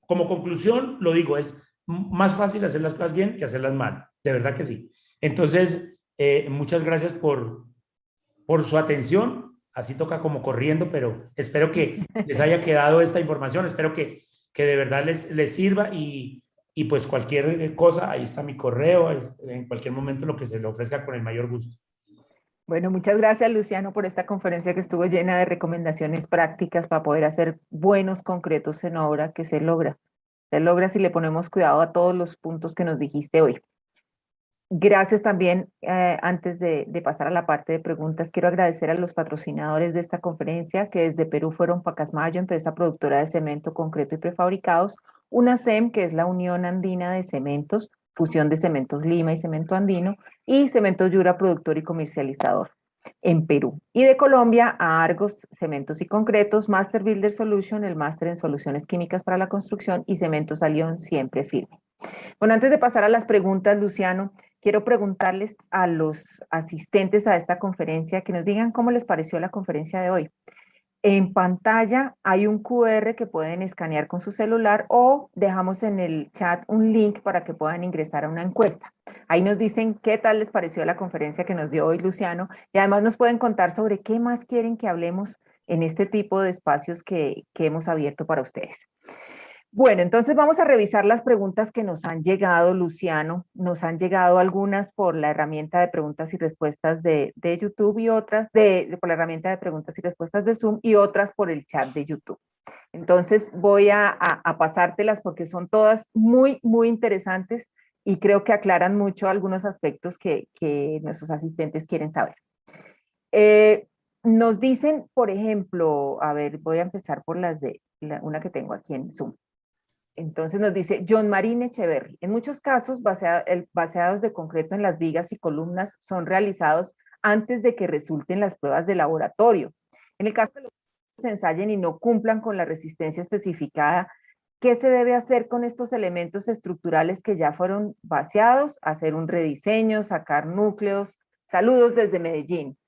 Speaker 3: como conclusión, lo digo, es más fácil hacer las cosas bien que hacerlas mal, de verdad que sí. Entonces, muchas gracias por su atención. Así toca como corriendo, pero espero que les haya quedado esta información, espero que de verdad les sirva y pues cualquier cosa, ahí está mi correo, en cualquier momento lo que se le ofrezca con el mayor gusto.
Speaker 2: Bueno, muchas gracias, Luciano, por esta conferencia que estuvo llena de recomendaciones prácticas para poder hacer buenos concretos en obra, que se logra. Se logra si le ponemos cuidado a todos los puntos que nos dijiste hoy. Gracias también, antes de pasar a la parte de preguntas, quiero agradecer a los patrocinadores de esta conferencia, que desde Perú fueron Pacasmayo, empresa productora de cemento, concreto y prefabricados, UNACEM, que es la Unión Andina de Cementos, fusión de Cementos Lima y Cemento Andino, y Cementos Yura, productor y comercializador en Perú. Y de Colombia a Argos Cementos y Concretos, Master Builder Solution, el máster en soluciones químicas para la construcción, y Cementos Alión, siempre firme. Bueno, antes de pasar a las preguntas, Luciano, quiero preguntarles a los asistentes a esta conferencia que nos digan cómo les pareció la conferencia de hoy. En pantalla hay un QR que pueden escanear con su celular o dejamos en el chat un link para que puedan ingresar a una encuesta. Ahí nos dicen qué tal les pareció la conferencia que nos dio hoy Luciano y además nos pueden contar sobre qué más quieren que hablemos en este tipo de espacios que hemos abierto para ustedes. Bueno, entonces vamos a revisar las preguntas que nos han llegado, Luciano. Nos han llegado algunas por la herramienta de preguntas y respuestas de YouTube y otras por la herramienta de preguntas y respuestas de Zoom y otras por el chat de YouTube. Entonces voy a pasártelas porque son todas muy, muy interesantes y creo que aclaran mucho algunos aspectos que nuestros asistentes quieren saber. Nos dicen, por ejemplo, a ver, voy a empezar por una que tengo aquí en Zoom. Entonces nos dice John Marine Echeverry, en muchos casos vaciados de concreto en las vigas y columnas son realizados antes de que resulten las pruebas de laboratorio. En el caso de los que se ensayen y no cumplan con la resistencia especificada, ¿qué se debe hacer con estos elementos estructurales que ya fueron vaciados? Hacer un rediseño, sacar núcleos. Saludos desde Medellín.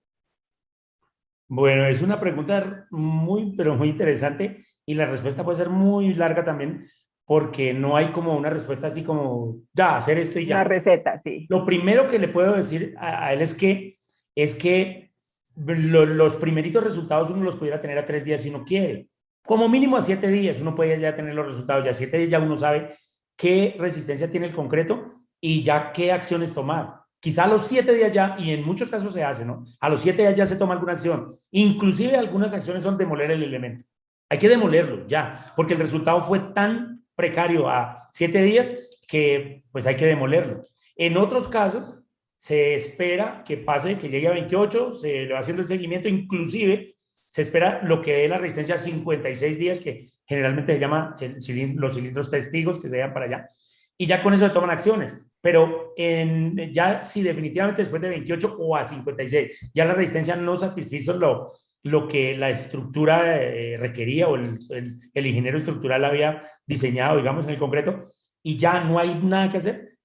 Speaker 3: Bueno, es una pregunta muy, pero muy interesante y la respuesta puede ser muy larga también porque no hay como una respuesta así como, ya, hacer esto y ya.
Speaker 2: Una receta, sí.
Speaker 3: Lo primero que le puedo decir a él es que los primeritos resultados uno los pudiera tener a 3 días si no quiere. Como mínimo a 7 días uno puede ya tener los resultados. Ya a 7 días ya uno sabe qué resistencia tiene el concreto y ya qué acciones tomar. Quizá a los 7 días ya, y en muchos casos se hace, ¿no? A los 7 días ya se toma alguna acción. Inclusive algunas acciones son demoler el elemento. Hay que demolerlo ya, porque el resultado fue tan precario a 7 días que pues hay que demolerlo. En otros casos se espera que pase, que llegue a 28, se le va haciendo el seguimiento, inclusive se espera lo que dé la resistencia a 56 días, que generalmente se llama los cilindros testigos que se llevan para allá, y ya con eso se toman acciones. Pero ya si definitivamente después de 28 o a 56 ya la resistencia no satisfizo lo que la estructura requería o el ingeniero estructural había diseñado, digamos, en el concreto, y ya no hay nada que hacer,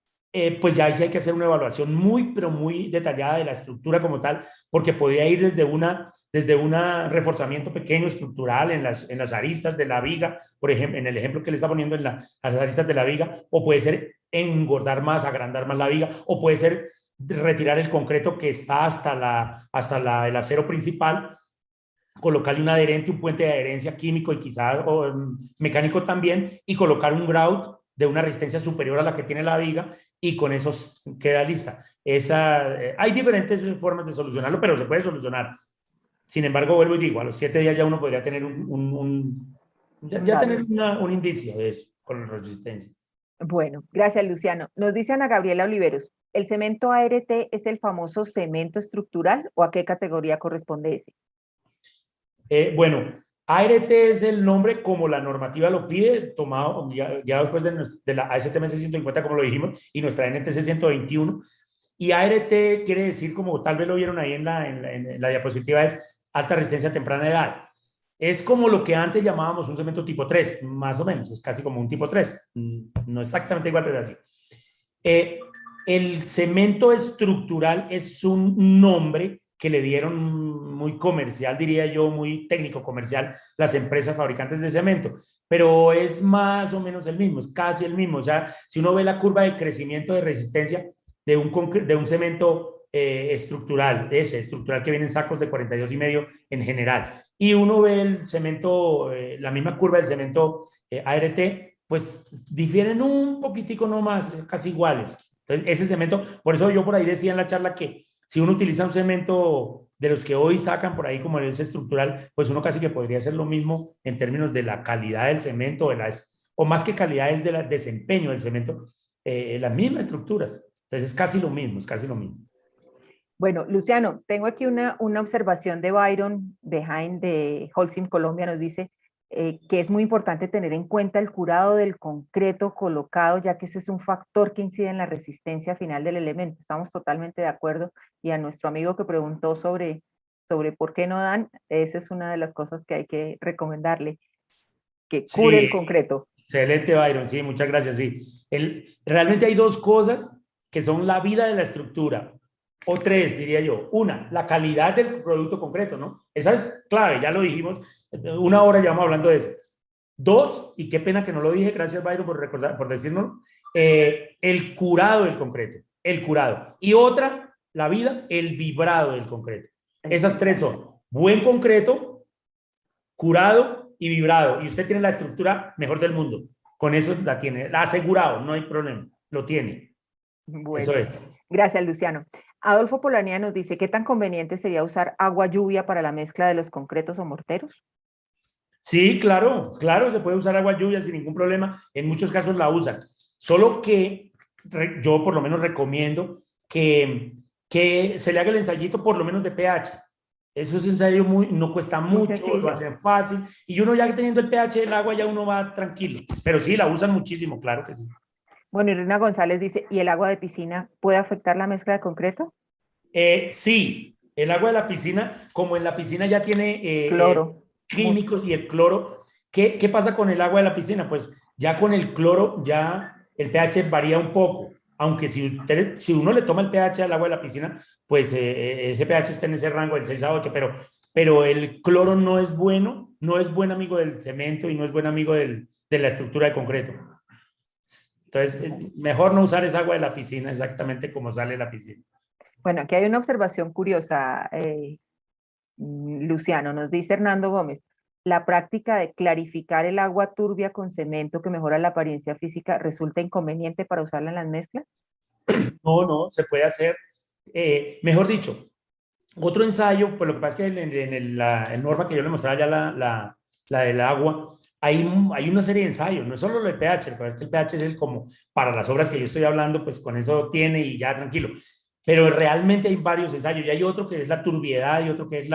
Speaker 3: pues ya ahí sí hay que hacer una evaluación muy, pero muy detallada de la estructura como tal, porque podría ir desde un reforzamiento pequeño estructural en las aristas de la viga, por ejemplo, en el ejemplo que le está poniendo en las aristas de la viga, o puede ser engordar más, agrandar más la viga, o puede ser retirar el concreto que está hasta el acero principal, colocarle un adherente, un puente de adherencia químico y quizás mecánico también, y colocar un grout de una resistencia superior a la que tiene la viga, y con eso queda lista. Hay diferentes formas de solucionarlo, pero se puede solucionar. Sin embargo, vuelvo y digo, a los 7 días ya uno podría tener un indicio de eso con la resistencia.
Speaker 2: Bueno, gracias Luciano. Nos dice Ana Gabriela Oliveros, ¿el cemento ART es el famoso cemento estructural o a qué categoría corresponde ese?
Speaker 3: Bueno, ART es el nombre como la normativa lo pide, tomado ya después de la ASTM 150, como lo dijimos, y nuestra NTC 121. Y ART quiere decir, como tal vez lo vieron ahí en la diapositiva, es alta resistencia a temprana edad. Es como lo que antes llamábamos un cemento tipo 3, más o menos, es casi como un tipo 3, no exactamente igual, pero así. El cemento estructural es un nombre que le dieron muy comercial, diría yo, muy técnico comercial, las empresas fabricantes de cemento, pero es más o menos el mismo, es casi el mismo. O sea, si uno ve la curva de crecimiento de resistencia de un cemento estructural que viene en sacos de 42,5 en general, y uno ve el cemento, la misma curva del cemento ART, pues difieren un poquitico nomás, casi iguales. Entonces, ese cemento, por eso yo por ahí decía en la charla que si uno utiliza un cemento de los que hoy sacan por ahí como ese estructural, pues uno casi que podría hacer lo mismo en términos de la calidad del cemento, o más que calidad es del desempeño del cemento, las mismas estructuras. Entonces es casi lo mismo, es casi lo mismo.
Speaker 2: Bueno, Luciano, tengo aquí una observación de Byron Behind de Holcim Colombia, nos dice que es muy importante tener en cuenta el curado del concreto colocado, ya que ese es un factor que incide en la resistencia final del elemento. Estamos totalmente de acuerdo, y a nuestro amigo que preguntó sobre por qué no dan, esa es una de las cosas que hay que recomendarle, que cure el concreto.
Speaker 3: Excelente, Byron, sí, muchas gracias, sí. Realmente hay dos cosas que son la vida de la estructura. O tres, diría yo. Una, la calidad del producto concreto, ¿no? Esa es clave, ya lo dijimos. Una hora llevamos hablando de eso. Dos, y qué pena que no lo dije, gracias Byron por recordar, por decirnos, el curado del concreto, el curado. Y otra, la vida, el vibrado del concreto. Esas tres son buen concreto, curado y vibrado. Y usted tiene la estructura mejor del mundo. Con eso la tiene, la asegurado, no hay problema, lo tiene.
Speaker 2: Bueno,
Speaker 3: eso es.
Speaker 2: Gracias, Luciano. Adolfo Polanía nos dice, ¿qué tan conveniente sería usar agua lluvia para la mezcla de los concretos o morteros?
Speaker 3: Sí, claro, claro, se puede usar agua lluvia sin ningún problema. En muchos casos la usan. Solo que yo por lo menos recomiendo que se le haga el ensayito por lo menos de pH. Eso es ensayo no cuesta mucho, lo hacen fácil. Y uno ya teniendo el pH del agua ya uno va tranquilo. Pero sí, la usan muchísimo, claro que sí.
Speaker 2: Bueno, Irina González dice, ¿y el agua de piscina puede afectar la mezcla de concreto?
Speaker 3: Sí, el agua de la piscina, como en la piscina ya tiene
Speaker 2: cloro.
Speaker 3: Químicos y el cloro, ¿qué pasa con el agua de la piscina? Pues ya con el cloro ya el pH varía un poco, aunque si uno le toma el pH al agua de la piscina, pues ese pH está en ese rango del 6 a 8, pero el cloro no es bueno, no es buen amigo del cemento y no es buen amigo de la estructura de concreto. Entonces, mejor no usar esa agua de la piscina exactamente como sale de la piscina.
Speaker 2: Bueno, aquí hay una observación curiosa, Luciano, nos dice Hernando Gómez, ¿la práctica de clarificar el agua turbia con cemento que mejora la apariencia física resulta inconveniente para usarla en las mezclas?
Speaker 3: No, se puede hacer. Mejor dicho, otro ensayo, pues lo que pasa es que en la norma que yo le mostraba ya la del agua, hay una serie de ensayos, no es solo el pH, el pH es el como para las obras que yo estoy hablando, pues con eso tiene y ya tranquilo. Pero realmente hay varios ensayos y hay otro que es la turbiedad y otro que es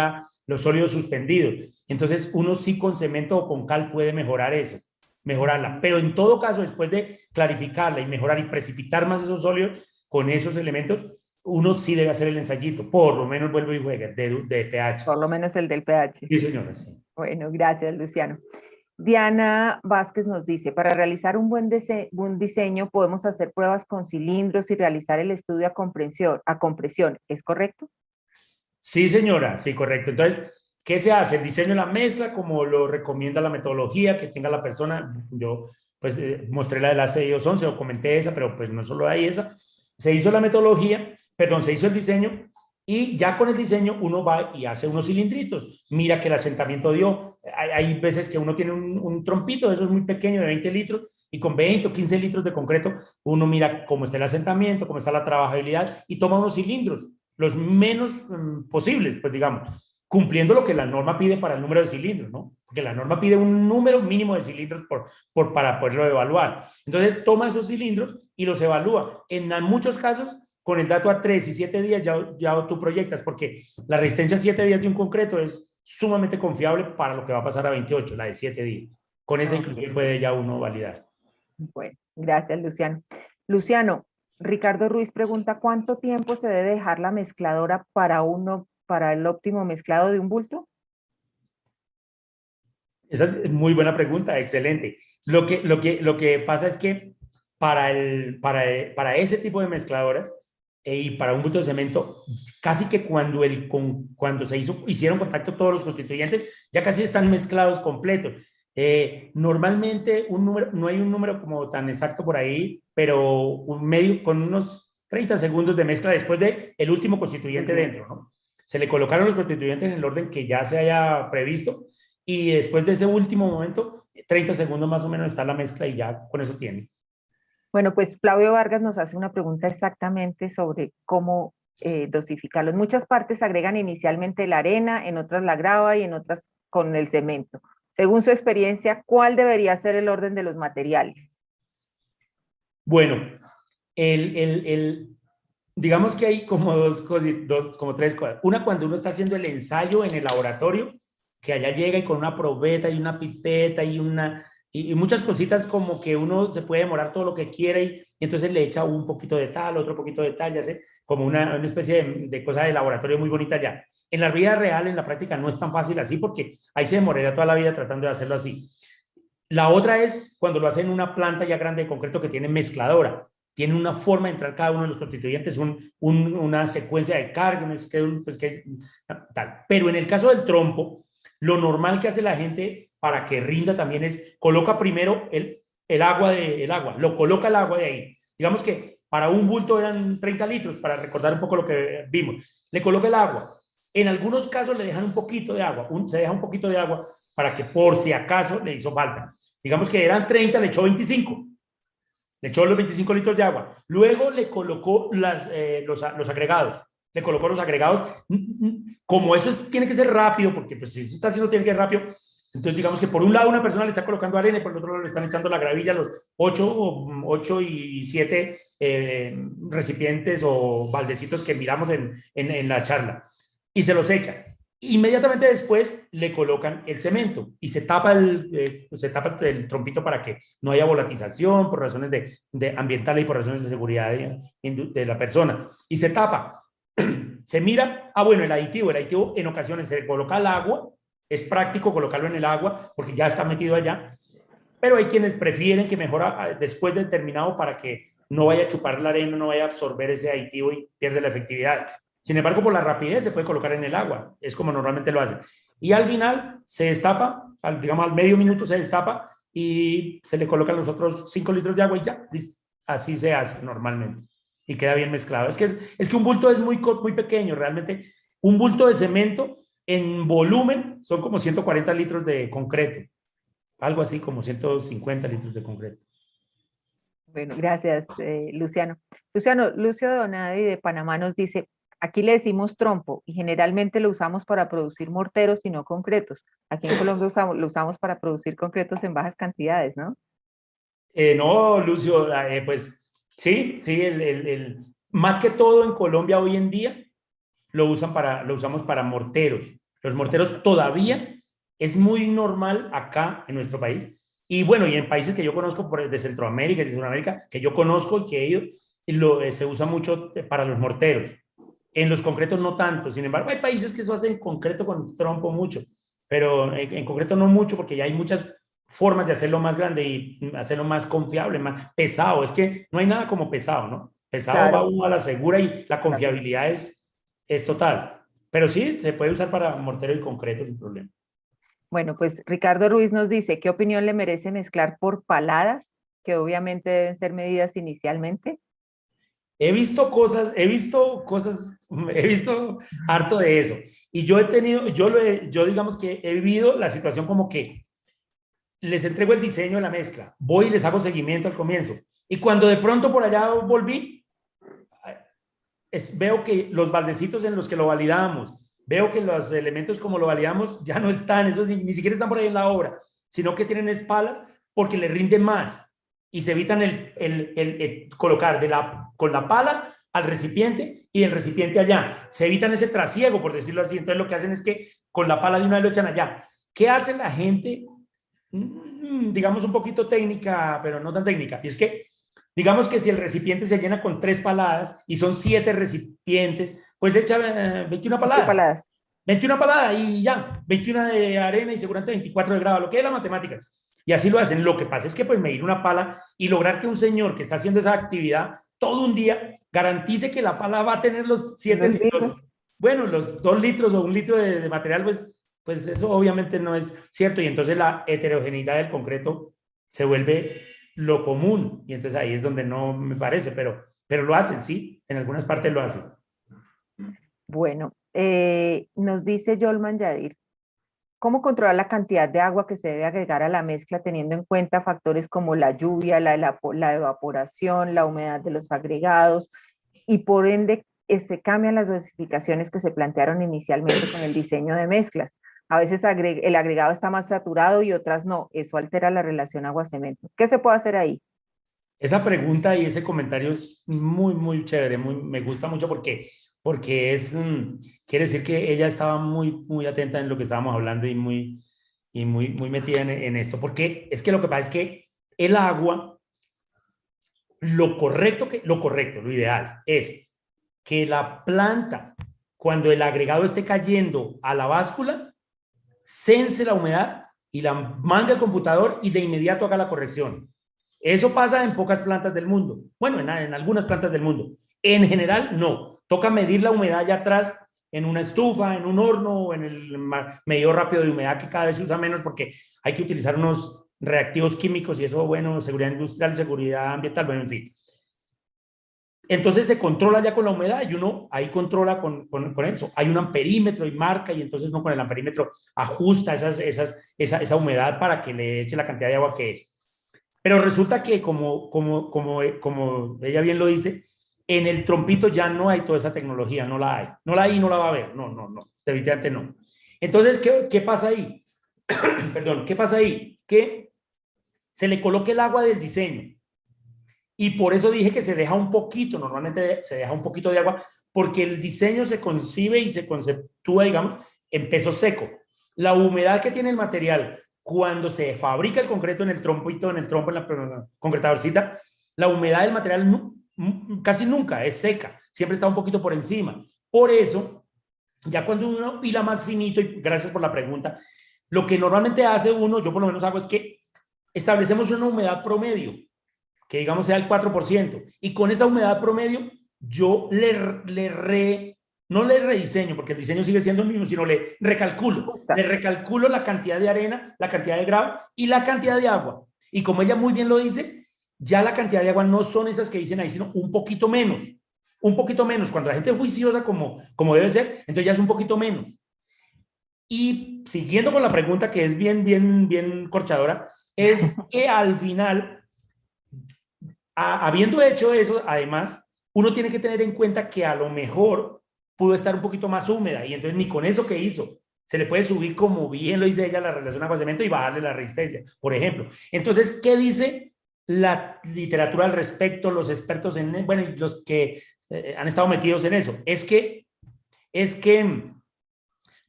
Speaker 3: los sólidos suspendidos. Entonces, uno sí con cemento o con cal puede mejorar eso, mejorarla. Pero en todo caso, después de clarificarla y mejorar y precipitar más esos sólidos con esos elementos, uno sí debe hacer el ensayito, por lo menos vuelvo y juega, de pH.
Speaker 2: Por lo menos el del pH.
Speaker 3: Sí, señora, sí.
Speaker 2: Bueno, gracias, Luciano. Diana Vázquez nos dice, para realizar un buen diseño podemos hacer pruebas con cilindros y realizar el estudio a compresión, ¿es correcto?
Speaker 3: Sí, señora, sí, correcto. Entonces, ¿qué se hace? El diseño de la mezcla, como lo recomienda la metodología que tenga la persona. Yo, pues, mostré la de la CI211 o comenté esa, pero pues no solo hay esa. Se hizo la metodología, perdón, se hizo el diseño y ya con el diseño uno va y hace unos cilindritos. Mira que el asentamiento dio. Hay veces que uno tiene un trompito de esos muy pequeño de 20 litros y con 20 o 15 litros de concreto uno mira cómo está el asentamiento, cómo está la trabajabilidad y toma unos cilindros, los menos posibles, pues digamos, cumpliendo lo que la norma pide para el número de cilindros, ¿no? Porque la norma pide un número mínimo de cilindros para poderlo evaluar. Entonces toma esos cilindros y los evalúa. En muchos casos con el dato a 3 y 7 días ya tú proyectas, porque la resistencia a 7 días de un concreto es sumamente confiable para lo que va a pasar a 28, la de 7 días. Con esa inclusive puede ya uno validar.
Speaker 2: Bueno, gracias, Luciano. Luciano, Ricardo Ruiz pregunta, ¿cuánto tiempo se debe dejar la mezcladora para el óptimo mezclado de un bulto?
Speaker 3: Esa es muy buena pregunta, excelente. Lo que pasa es que para ese tipo de mezcladoras, y para un bulto de cemento, casi que cuando hicieron contacto todos los constituyentes, ya casi están mezclados completos. Normalmente no hay un número como tan exacto por ahí, pero con unos 30 segundos de mezcla después de el último constituyente dentro, ¿no? Se le colocaron los constituyentes en el orden que ya se haya previsto y después de ese último momento, 30 segundos más o menos está la mezcla y ya con eso tiene.
Speaker 2: Bueno, pues Flavio Vargas nos hace una pregunta exactamente sobre cómo dosificarlo. En muchas partes agregan inicialmente la arena, en otras la grava y en otras con el cemento. Según su experiencia, ¿cuál debería ser el orden de los materiales?
Speaker 3: Bueno, digamos que hay como como tres cosas. Una, cuando uno está haciendo el ensayo en el laboratorio, que allá llega y con una probeta y una pipeta y muchas cositas como que uno se puede demorar todo lo que quiera y entonces le echa un poquito de tal, otro poquito de tal, ya sé, como una especie de cosa de laboratorio muy bonita ya. En la vida real, en la práctica, no es tan fácil así porque ahí se demoraría toda la vida tratando de hacerlo así. La otra es cuando lo hacen en una planta ya grande de concreto que tiene mezcladora. tiene una forma de entrar cada uno de los constituyentes, una secuencia de carga, un schedule, pues tal. Pero en el caso del trompo, lo normal que hace la gente para que rinda también es, coloca primero el agua, lo coloca el agua de ahí. Digamos que para un bulto eran 30 litros, para recordar un poco lo que vimos. Le coloca el agua. En algunos casos le dejan un poquito de agua, se deja un poquito de agua para que por si acaso le hizo falta. Digamos que eran 30, le echó 25. Le echó los 25 litros de agua. Luego le colocó los agregados. Le colocó los agregados. Como eso tiene que ser rápido, porque pues, si está haciendo tiene que ser rápido, entonces digamos que por un lado una persona le está colocando arena y por el otro lado le están echando la gravilla, los 8 y 7 recipientes o baldecitos que miramos en la charla. Y se los echan. Inmediatamente después le colocan el cemento y se tapa el trompito para que no haya volatización por razones de ambientales y por razones de seguridad de la persona. Y se tapa. Se mira, bueno, el aditivo en ocasiones se coloca al agua, es práctico colocarlo en el agua porque ya está metido allá, pero hay quienes prefieren que mejora después del terminado para que no vaya a chupar la arena, no vaya a absorber ese aditivo y pierde la efectividad. Sin embargo, por la rapidez se puede colocar en el agua, es como normalmente lo hacen. Y al final se destapa, digamos al medio minuto se destapa y se le colocan los otros 5 litros de agua y ya, listo. Así se hace normalmente y queda bien mezclado. Es que un bulto es muy pequeño, realmente. Un bulto de cemento en volumen son como 140 litros de concreto, algo así como 150 litros de concreto.
Speaker 2: Bueno, gracias, Luciano. Lucio Donadi de Panamá nos dice, aquí le decimos trompo y generalmente lo usamos para producir morteros y no concretos. Aquí en Colombia lo usamos para producir concretos en bajas cantidades, ¿no?
Speaker 3: No, Lucio, pues sí, más que todo en Colombia hoy en día lo usamos para morteros. Los morteros todavía es muy normal acá en nuestro país. Y bueno, y en países que yo conozco de Centroamérica y de Sudamérica, que yo conozco y que he ido, se usa mucho para los morteros. En los concretos no tanto. Sin embargo, hay países que eso hacen concreto con trompo mucho, pero en concreto no mucho porque ya hay muchas formas de hacerlo más grande y hacerlo más confiable, más pesado. Es que no hay nada como pesado, ¿no? Pesado
Speaker 2: Claro.
Speaker 3: va uno a la segura y la confiabilidad es total. Pero sí, se puede usar para mortero y concreto sin problema.
Speaker 2: Bueno, pues Ricardo Ruiz nos dice, ¿qué opinión le merece mezclar por paladas, que obviamente deben ser medidas inicialmente?
Speaker 3: He visto harto de eso. Y yo digamos que he vivido la situación como que les entrego el diseño de la mezcla, voy y les hago seguimiento al comienzo. Y cuando de pronto por allá volví, veo que los baldecitos en los que lo validamos, veo que los elementos como lo validamos ya no están, esos ni siquiera están por ahí en la obra, sino que tienen espalas porque le rinde más y se evitan el colocar con la pala al recipiente y el recipiente allá. Se evitan ese trasiego, por decirlo así. Entonces lo que hacen es que con la pala de una vez lo echan allá. ¿Qué hace la gente? Digamos un poquito técnica, pero no tan técnica. Y es que digamos que si el recipiente se llena con 3 paladas y son 7 recipientes, pues le echa 21 paladas. 21 paladas y ya, 21 de arena y seguramente 24 de grava, lo que es la matemática. Y así lo hacen. Lo que pasa es que pues medir una pala y lograr que un señor que está haciendo esa actividad todo un día garantice que la pala va a tener los 7 litros. Bueno, los 2 litros o 1 litro de material, pues eso obviamente no es cierto. Y entonces la heterogeneidad del concreto se vuelve lo común. Y entonces ahí es donde no me parece, pero lo hacen, sí. En algunas partes lo hacen.
Speaker 2: Bueno, nos dice Yolman Yadir, ¿cómo controlar la cantidad de agua que se debe agregar a la mezcla teniendo en cuenta factores como la lluvia, la evaporación, la humedad de los agregados y por ende se cambian las dosificaciones que se plantearon inicialmente con el diseño de mezclas? A veces el agregado está más saturado y otras no. Eso altera la relación agua-cemento. ¿Qué se puede hacer ahí?
Speaker 3: Esa pregunta y ese comentario es muy, muy chévere. Me gusta mucho porque quiere decir que ella estaba muy, muy atenta en lo que estábamos hablando y muy metida en esto. Porque es que lo que pasa es que el agua, lo ideal es que la planta, cuando el agregado esté cayendo a la báscula, sense la humedad y la mande al computador y de inmediato haga la corrección. Eso pasa en pocas plantas del mundo. Bueno, en algunas plantas del mundo. En general, no. Toca medir la humedad allá atrás en una estufa, en un horno o en el medidor rápido de humedad, que cada vez se usa menos porque hay que utilizar unos reactivos químicos y eso, bueno, seguridad industrial, seguridad ambiental, bueno, en fin. Entonces se controla ya con la humedad y uno ahí controla con eso. Hay un amperímetro y marca, y entonces uno con el amperímetro ajusta esa humedad para que le eche la cantidad de agua que es. Pero resulta que, como ella bien lo dice, en el trompito ya no hay toda esa tecnología, no la hay. No la hay y no la va a haber. No, definitivamente no. Entonces, ¿qué pasa ahí? Perdón, ¿qué pasa ahí? Que se le coloque el agua del diseño. Y por eso dije que se deja un poquito, normalmente se deja un poquito de agua, porque el diseño se concibe y se conceptúa, digamos, en peso seco. La humedad que tiene el material cuando se fabrica el concreto en el trompito, en la concretadorcita, la humedad del material casi nunca es seca, siempre está un poquito por encima. Por eso, ya cuando uno hila más finito, y gracias por la pregunta, lo que normalmente hace uno, yo por lo menos hago, es que establecemos una humedad promedio, que digamos sea el 4%, y con esa humedad promedio yo no le rediseño, porque el diseño sigue siendo el mismo, sino le recalculo la cantidad de arena, la cantidad de grava y la cantidad de agua. Y como ella muy bien lo dice, ya la cantidad de agua no son esas que dicen ahí, sino un poquito menos. Un poquito menos. Cuando la gente es juiciosa como debe ser, entonces ya es un poquito menos. Y siguiendo con la pregunta, que es bien corchadora, es que al final, habiendo hecho eso, además, uno tiene que tener en cuenta que a lo mejor pudo estar un poquito más húmeda, y entonces ni con eso que hizo se le puede subir, como bien lo dice ella, la relación agua-cemento y bajarle la resistencia, por ejemplo. Entonces, ¿qué dice la literatura al respecto, los expertos bueno, los que han estado metidos en eso? Es que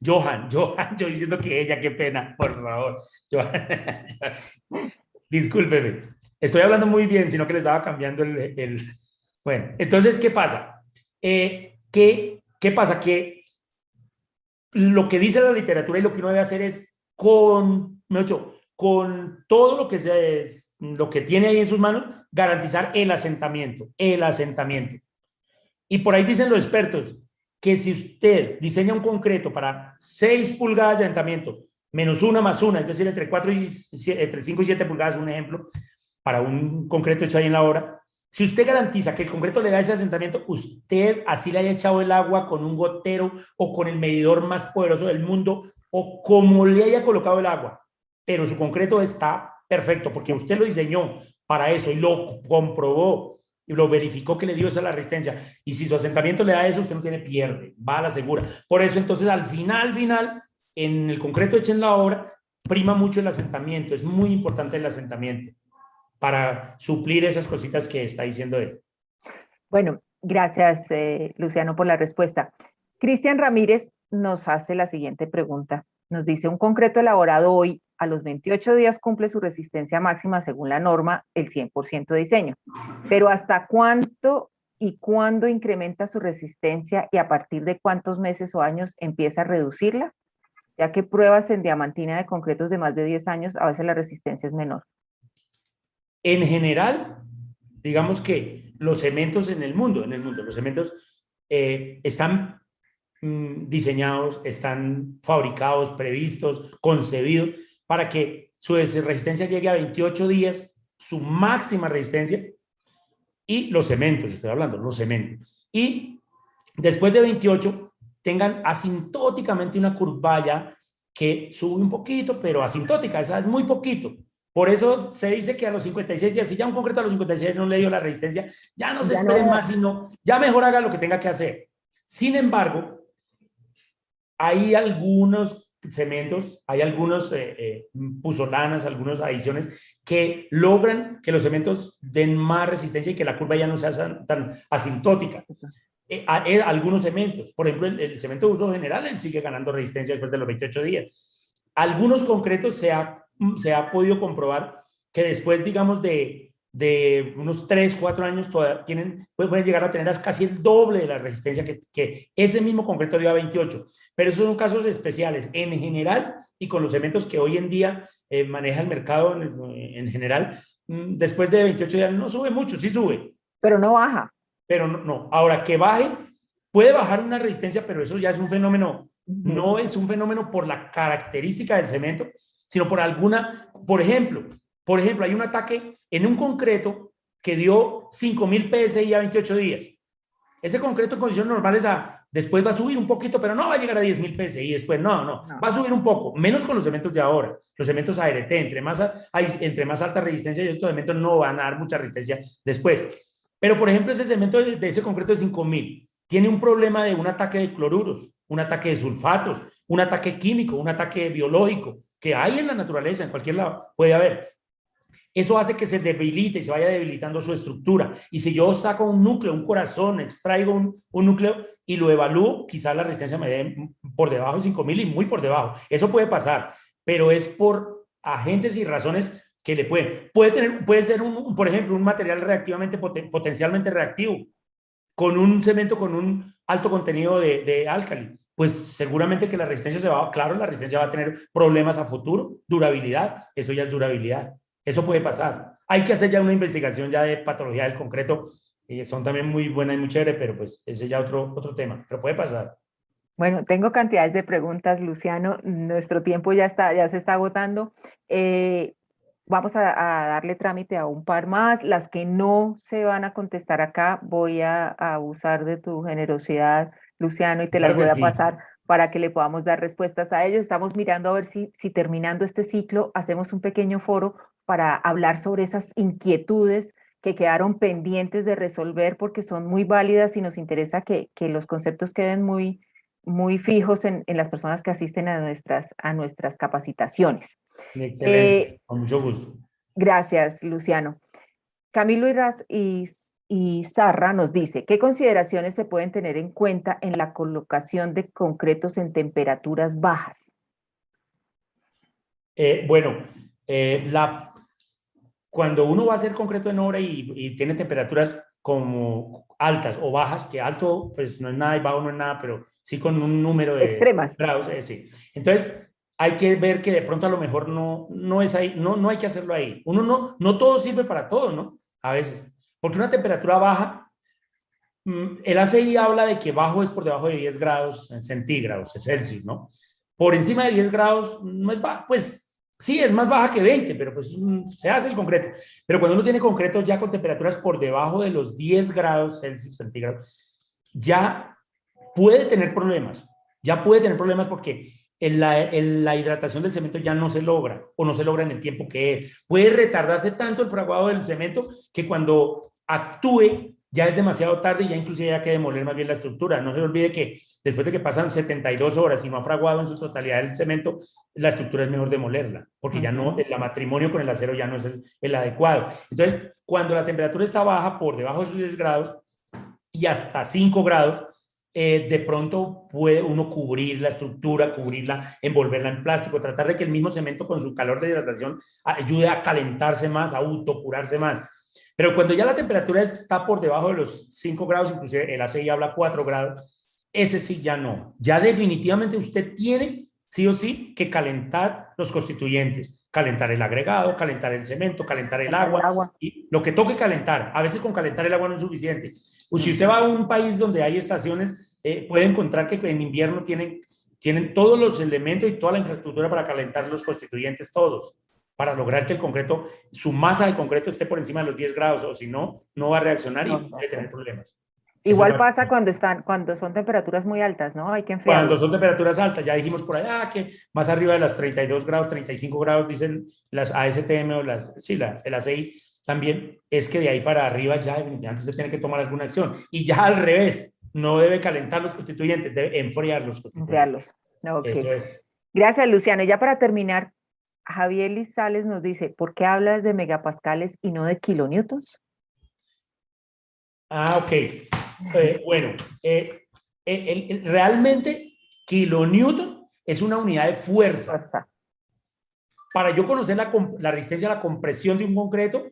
Speaker 3: Johan, yo diciendo que ella, qué pena, por favor. Johan, discúlpeme, estoy hablando muy bien, sino que le estaba cambiando Bueno, entonces, ¿qué pasa? ¿Qué pasa? Que lo que dice la literatura y lo que uno debe hacer es con todo lo que tiene ahí en sus manos, garantizar el asentamiento. Y por ahí dicen los expertos que si usted diseña un concreto para 6 pulgadas de asentamiento, menos una más una, es decir, entre 5 y 7 pulgadas, un ejemplo, para un concreto hecho ahí en la obra, si usted garantiza que el concreto le da ese asentamiento, usted así le haya echado el agua con un gotero o con el medidor más poderoso del mundo o como le haya colocado el agua, pero su concreto está perfecto porque usted lo diseñó para eso y lo comprobó y lo verificó que le dio esa la resistencia. Y si su asentamiento le da eso, usted no tiene pierde, va a la segura. Por eso, entonces, al final, en el concreto hecho en la obra, prima mucho el asentamiento. Es muy importante el asentamiento para suplir esas cositas que está diciendo él.
Speaker 2: Bueno, gracias, Luciano, por la respuesta. Cristian Ramírez nos hace la siguiente pregunta. Nos dice, un concreto elaborado hoy a los 28 días cumple su resistencia máxima según la norma, el 100% de diseño. Pero ¿hasta cuánto y cuándo incrementa su resistencia y a partir de cuántos meses o años empieza a reducirla? Ya que pruebas en diamantina de concretos de más de 10 años, a veces la resistencia es menor.
Speaker 3: En general, digamos que los cementos en el mundo, los cementos están diseñados, están fabricados, previstos, concebidos para que su resistencia llegue a 28 días, su máxima resistencia, y los cementos, estoy hablando, los cementos. Y después de 28 tengan asintóticamente una curvalla que sube un poquito, pero asintótica, esa es muy poquito. Por eso se dice que a los 56 días, si ya un concreto a los 56 no le dio la resistencia, ya no se esperen más, sino ya mejor haga lo que tenga que hacer. Sin embargo, hay algunos cementos, hay algunos puzolanas, algunas adiciones que logran que los cementos den más resistencia y que la curva ya no sea tan asintótica. Algunos cementos, por ejemplo, el cemento de uso general, él sigue ganando resistencia después de los 28 días. Algunos concretos se ha podido comprobar que después, digamos, de unos 3, 4 años pueden llegar a tener casi el doble de la resistencia que ese mismo concreto dio a 28. Pero esos son casos especiales. En general, y con los cementos que hoy en día maneja el mercado en general, después de 28 días no sube mucho, sí sube.
Speaker 2: Pero no baja.
Speaker 3: Pero no, no. Ahora que baje, puede bajar una resistencia, pero eso ya es un fenómeno, no es un fenómeno por la característica del cemento, sino por alguna, por ejemplo, hay un ataque en un concreto que dio 5.000 PSI a 28 días. Ese concreto en condiciones normales después va a subir un poquito, pero no va a llegar a 10.000 PSI después, no, va a subir un poco, menos con los cementos de ahora. Los cementos ART, entre más alta resistencia, y estos cementos no van a dar mucha resistencia después. Pero, por ejemplo, ese cemento de ese concreto de 5.000 tiene un problema de un ataque de cloruros, un ataque de sulfatos, un ataque químico, un ataque biológico, que hay en la naturaleza, en cualquier lado puede haber. Eso hace que se debilite y se vaya debilitando su estructura. Y si yo saco un núcleo, un corazón, extraigo un núcleo y lo evalúo, quizás la resistencia me dé por debajo de 5.000 y muy por debajo. Eso puede pasar, pero es por agentes y razones que le puede ser, por ejemplo, un material reactivamente, potencialmente reactivo, con un cemento con un alto contenido de álcali. Pues seguramente que la resistencia la resistencia va a tener problemas a futuro, durabilidad, eso ya es durabilidad. Eso puede pasar. Hay que hacer ya una investigación ya de patología del concreto. Son también muy buenas y muy chéveres, pero pues ese ya otro tema. Pero puede pasar.
Speaker 2: Bueno, tengo cantidades de preguntas, Luciano. Nuestro tiempo ya se está agotando. Vamos a darle trámite a un par más. Las que no se van a contestar acá, voy a abusar de tu generosidad, Luciano, y te las voy a pasar para que le podamos dar respuestas a ellos. Estamos mirando a ver si terminando este ciclo hacemos un pequeño foro para hablar sobre esas inquietudes que quedaron pendientes de resolver porque son muy válidas y nos interesa que los conceptos queden muy fijos en las personas que asisten a nuestras capacitaciones.
Speaker 3: Excelente, con mucho gusto.
Speaker 2: Gracias, Luciano. Camilo y Sarra nos dice, ¿qué consideraciones se pueden tener en cuenta en la colocación de concretos en temperaturas bajas?
Speaker 3: Cuando uno va a hacer concreto en obra y tiene temperaturas como altas o bajas, que alto pues no es nada y bajo no es nada, pero sí con un número de
Speaker 2: extremas
Speaker 3: grados, sí. Entonces hay que ver que de pronto a lo mejor no es ahí, no hay que hacerlo ahí. Uno no todo sirve para todo, ¿no? A veces, porque una temperatura baja, el ACI habla de que bajo es por debajo de 10 grados en centígrados, Celsius, ¿no? Por encima de 10 grados no es bajo, pues sí, es más baja que 20, pero pues se hace el concreto. Pero cuando uno tiene concretos ya con temperaturas por debajo de los 10 grados Celsius centígrados, ya puede tener problemas. Ya puede tener problemas porque la hidratación del cemento ya no se logra o no se logra en el tiempo que es. Puede retardarse tanto el fraguado del cemento que cuando actúe ya es demasiado tarde y ya inclusive hay que demoler más bien la estructura. No se olvide que después de que pasan 72 horas y no ha fraguado en su totalidad el cemento, la estructura es mejor demolerla, porque ya no, el matrimonio con el acero ya no es el adecuado. Entonces, cuando la temperatura está baja, por debajo de sus 10 grados y hasta 5 grados, de pronto puede uno cubrir la estructura, cubrirla, envolverla en plástico, tratar de que el mismo cemento con su calor de hidratación ayude a calentarse más, a autocurarse más. Pero cuando ya la temperatura está por debajo de los 5 grados, inclusive el ACI habla 4 grados, ese sí ya no. Ya definitivamente usted tiene, sí o sí, que calentar los constituyentes. Calentar el agregado, calentar el cemento, calentar el agua. Y lo que toque calentar. A veces con calentar el agua no es suficiente. Pues si usted va a un país donde hay estaciones, puede encontrar que en invierno tienen todos los elementos y toda la infraestructura para calentar los constituyentes todos, para lograr que el concreto, su masa de concreto esté por encima de los 10 grados, o si no, no va a reaccionar y puede tener problemas.
Speaker 2: Igual pasa cuando son temperaturas muy altas, ¿no? Hay que enfriar.
Speaker 3: Cuando son temperaturas altas, ya dijimos por allá que más arriba de las 32 grados, 35 grados, dicen las ASTM o el ACI, también es que de ahí para arriba ya definitivamente usted tiene que tomar alguna acción. Y ya al revés, no debe calentar los constituyentes, debe enfriar los constituyentes.
Speaker 2: Okay.
Speaker 3: Eso es.
Speaker 2: Gracias, Luciano. Y ya para terminar, Javier Lizales nos dice, ¿por qué hablas de megapascales y no de kilonewtons?
Speaker 3: Ok. Realmente kilonewton es una unidad de fuerza. Para yo conocer la resistencia a la compresión de un concreto,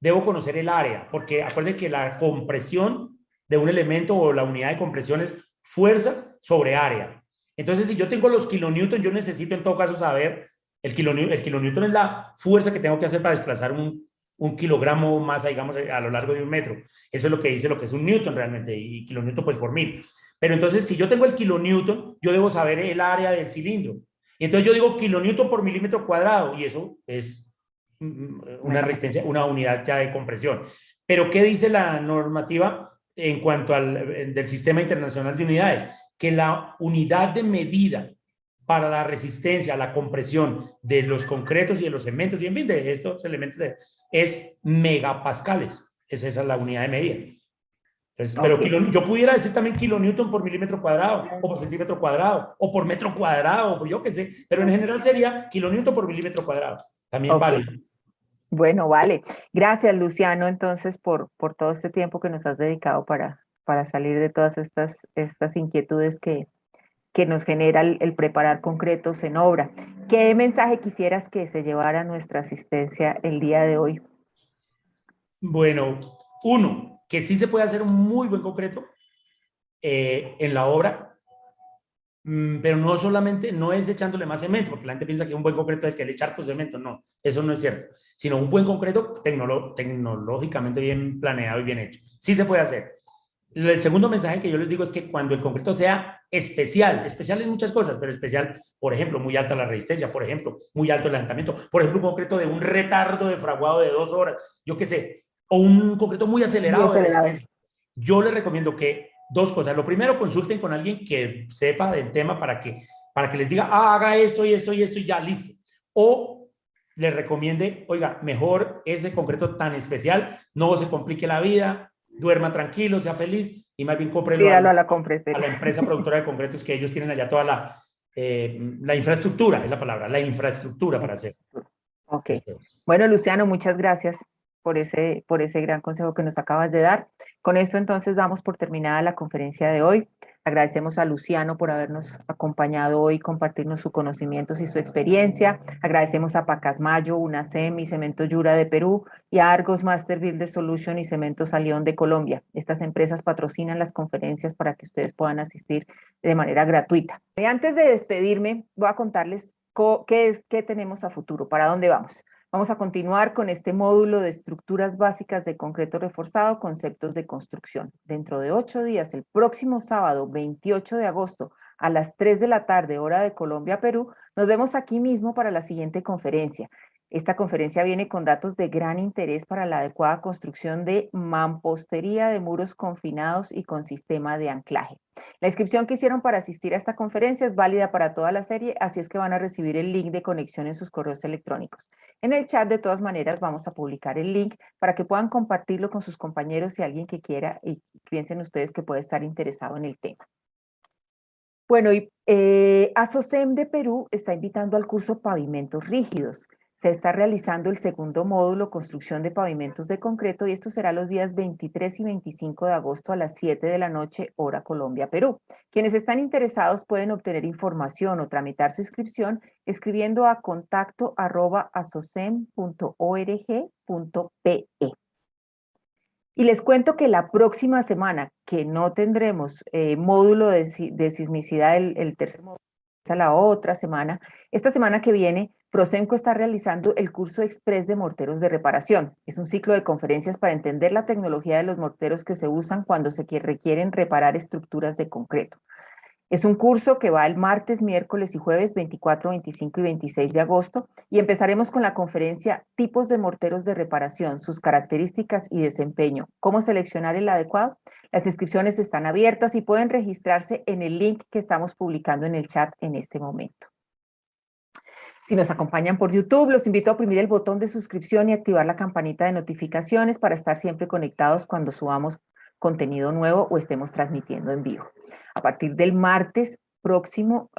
Speaker 3: debo conocer el área, porque acuérdense que la compresión de un elemento o la unidad de compresión es fuerza sobre área. Entonces, si yo tengo los kilonewton, yo necesito en todo caso saber el kilonewton es la fuerza que tengo que hacer para desplazar un kilogramo masa, digamos, a lo largo de un metro. Eso es lo que dice lo que es un newton realmente, y kilonewton pues por 1000. Pero entonces, si yo tengo el kilonewton, yo debo saber el área del cilindro. Y entonces yo digo kilonewton por milímetro cuadrado, y eso es una resistencia, una unidad ya de compresión. Pero ¿qué dice la normativa en cuanto al del Sistema Internacional de Unidades? Que la unidad de medida para la resistencia, la compresión de los concretos y de los cementos y en fin de estos elementos es megapascales. Esa es la unidad de medida. Entonces, pero yo pudiera decir también kilonewton por milímetro cuadrado, o por centímetro cuadrado, o por metro cuadrado, o yo qué sé, pero en general sería kilonewton por milímetro cuadrado. También vale.
Speaker 2: Bueno, vale. Gracias, Luciano, entonces, por todo este tiempo que nos has dedicado para salir de todas estas inquietudes que nos genera el preparar concretos en obra. ¿Qué mensaje quisieras que se llevara nuestra asistencia el día de hoy?
Speaker 3: Bueno, uno, que sí se puede hacer un muy buen concreto en la obra, pero no solamente, no es echándole más cemento, porque la gente piensa que un buen concreto es que le echar tu cemento, no, eso no es cierto, sino un buen concreto tecnológicamente bien planeado y bien hecho. Sí se puede hacer. El segundo mensaje que yo les digo es que cuando el concreto sea especial en muchas cosas, pero especial, por ejemplo, muy alta la resistencia, por ejemplo, muy alto el levantamiento, por ejemplo, un concreto de un retardo de fraguado de 2 horas, yo qué sé, o un concreto muy acelerado de resistencia. Yo les recomiendo que dos cosas. Lo primero, consulten con alguien que sepa del tema para que les diga, haga esto y esto y esto y ya, listo. O les recomiende, oiga, mejor ese concreto tan especial, no se complique la vida, duerma tranquilo, sea feliz y más bien cómprelo a la empresa productora de concretos, que ellos tienen allá toda la infraestructura, es la palabra, la infraestructura para hacer.
Speaker 2: Ok. Bueno, Luciano, muchas gracias por ese gran consejo que nos acabas de dar. Con esto entonces damos por terminada la conferencia de hoy. Agradecemos a Luciano por habernos acompañado hoy, compartirnos sus conocimientos y su experiencia. Agradecemos a Pacasmayo, UNACEM y Cemento Yura de Perú, y a Argos Master Builder Solution y Cemento Salión de Colombia. Estas empresas patrocinan las conferencias para que ustedes puedan asistir de manera gratuita. Y antes de despedirme, voy a contarles qué tenemos a futuro, para dónde vamos. Vamos a continuar con este módulo de estructuras básicas de concreto reforzado, conceptos de construcción. Dentro de 8 días, el próximo sábado, 28 de agosto, a las 3 de la tarde, hora de Colombia, Perú, nos vemos aquí mismo para la siguiente conferencia. Esta conferencia viene con datos de gran interés para la adecuada construcción de mampostería de muros confinados y con sistema de anclaje. La inscripción que hicieron para asistir a esta conferencia es válida para toda la serie, así es que van a recibir el link de conexión en sus correos electrónicos. En el chat, de todas maneras, vamos a publicar el link para que puedan compartirlo con sus compañeros y alguien que quiera y piensen ustedes que puede estar interesado en el tema. Bueno, y ASOCEM de Perú está invitando al curso Pavimentos Rígidos. Se está realizando el segundo módulo, construcción de pavimentos de concreto, y esto será los días 23 y 25 de agosto a las 7 de la noche, hora Colombia, Perú. Quienes están interesados pueden obtener información o tramitar su inscripción escribiendo a contacto@asocem.org.pe. Y les cuento que la próxima semana, que no tendremos módulo de sismicidad, el tercer módulo, la otra semana, esta semana que viene, Prosemco está realizando el curso express de morteros de reparación. Es un ciclo de conferencias para entender la tecnología de los morteros que se usan cuando se requieren reparar estructuras de concreto. Es un curso que va el martes, miércoles y jueves 24, 25 y 26 de agosto, y empezaremos con la conferencia Tipos de morteros de reparación, sus características y desempeño. ¿Cómo seleccionar el adecuado? Las inscripciones están abiertas y pueden registrarse en el link que estamos publicando en el chat en este momento. Si nos acompañan por YouTube, los invito a oprimir el botón de suscripción y activar la campanita de notificaciones para estar siempre conectados cuando subamos contenido nuevo o estemos transmitiendo en vivo. A partir del lunes próximo,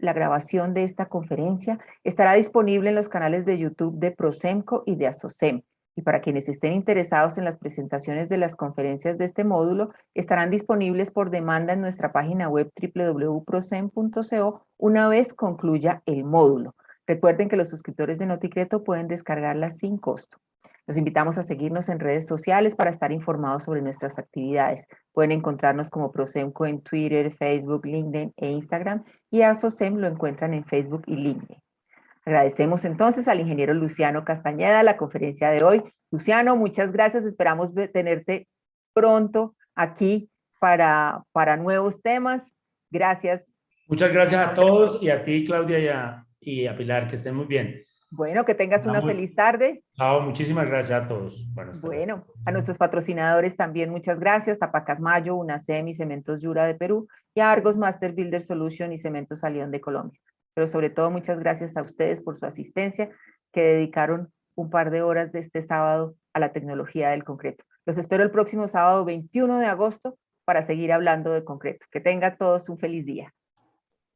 Speaker 2: la grabación de esta conferencia estará disponible en los canales de YouTube de Prosemco y de ASOCEM. Y para quienes estén interesados en las presentaciones de las conferencias de este módulo, estarán disponibles por demanda en nuestra página web www.prosem.co una vez concluya el módulo. Recuerden que los suscriptores de Noticreto pueden descargarlas sin costo. Los invitamos a seguirnos en redes sociales para estar informados sobre nuestras actividades. Pueden encontrarnos como Prosemco en Twitter, Facebook, LinkedIn e Instagram, y a ASOCEM lo encuentran en Facebook y LinkedIn. Agradecemos entonces al ingeniero Luciano Castañeda la conferencia de hoy. Luciano, muchas gracias. Esperamos tenerte pronto aquí para nuevos temas. Gracias.
Speaker 3: Muchas gracias a todos y a ti, Claudia, y a Pilar, que estén muy bien.
Speaker 2: Bueno, que tengas una feliz tarde.
Speaker 3: Chao, muchísimas gracias a todos.
Speaker 2: Bueno, a nuestros patrocinadores también muchas gracias, a Pacasmayo, UNACEM y Cementos Yura de Perú, y a Argos Master Builder Solution y Cementos Salión de Colombia. Pero sobre todo muchas gracias a ustedes por su asistencia, que dedicaron un par de horas de este sábado a la tecnología del concreto. Los espero el próximo sábado 21 de agosto para seguir hablando de concreto. Que tengan todos un feliz día.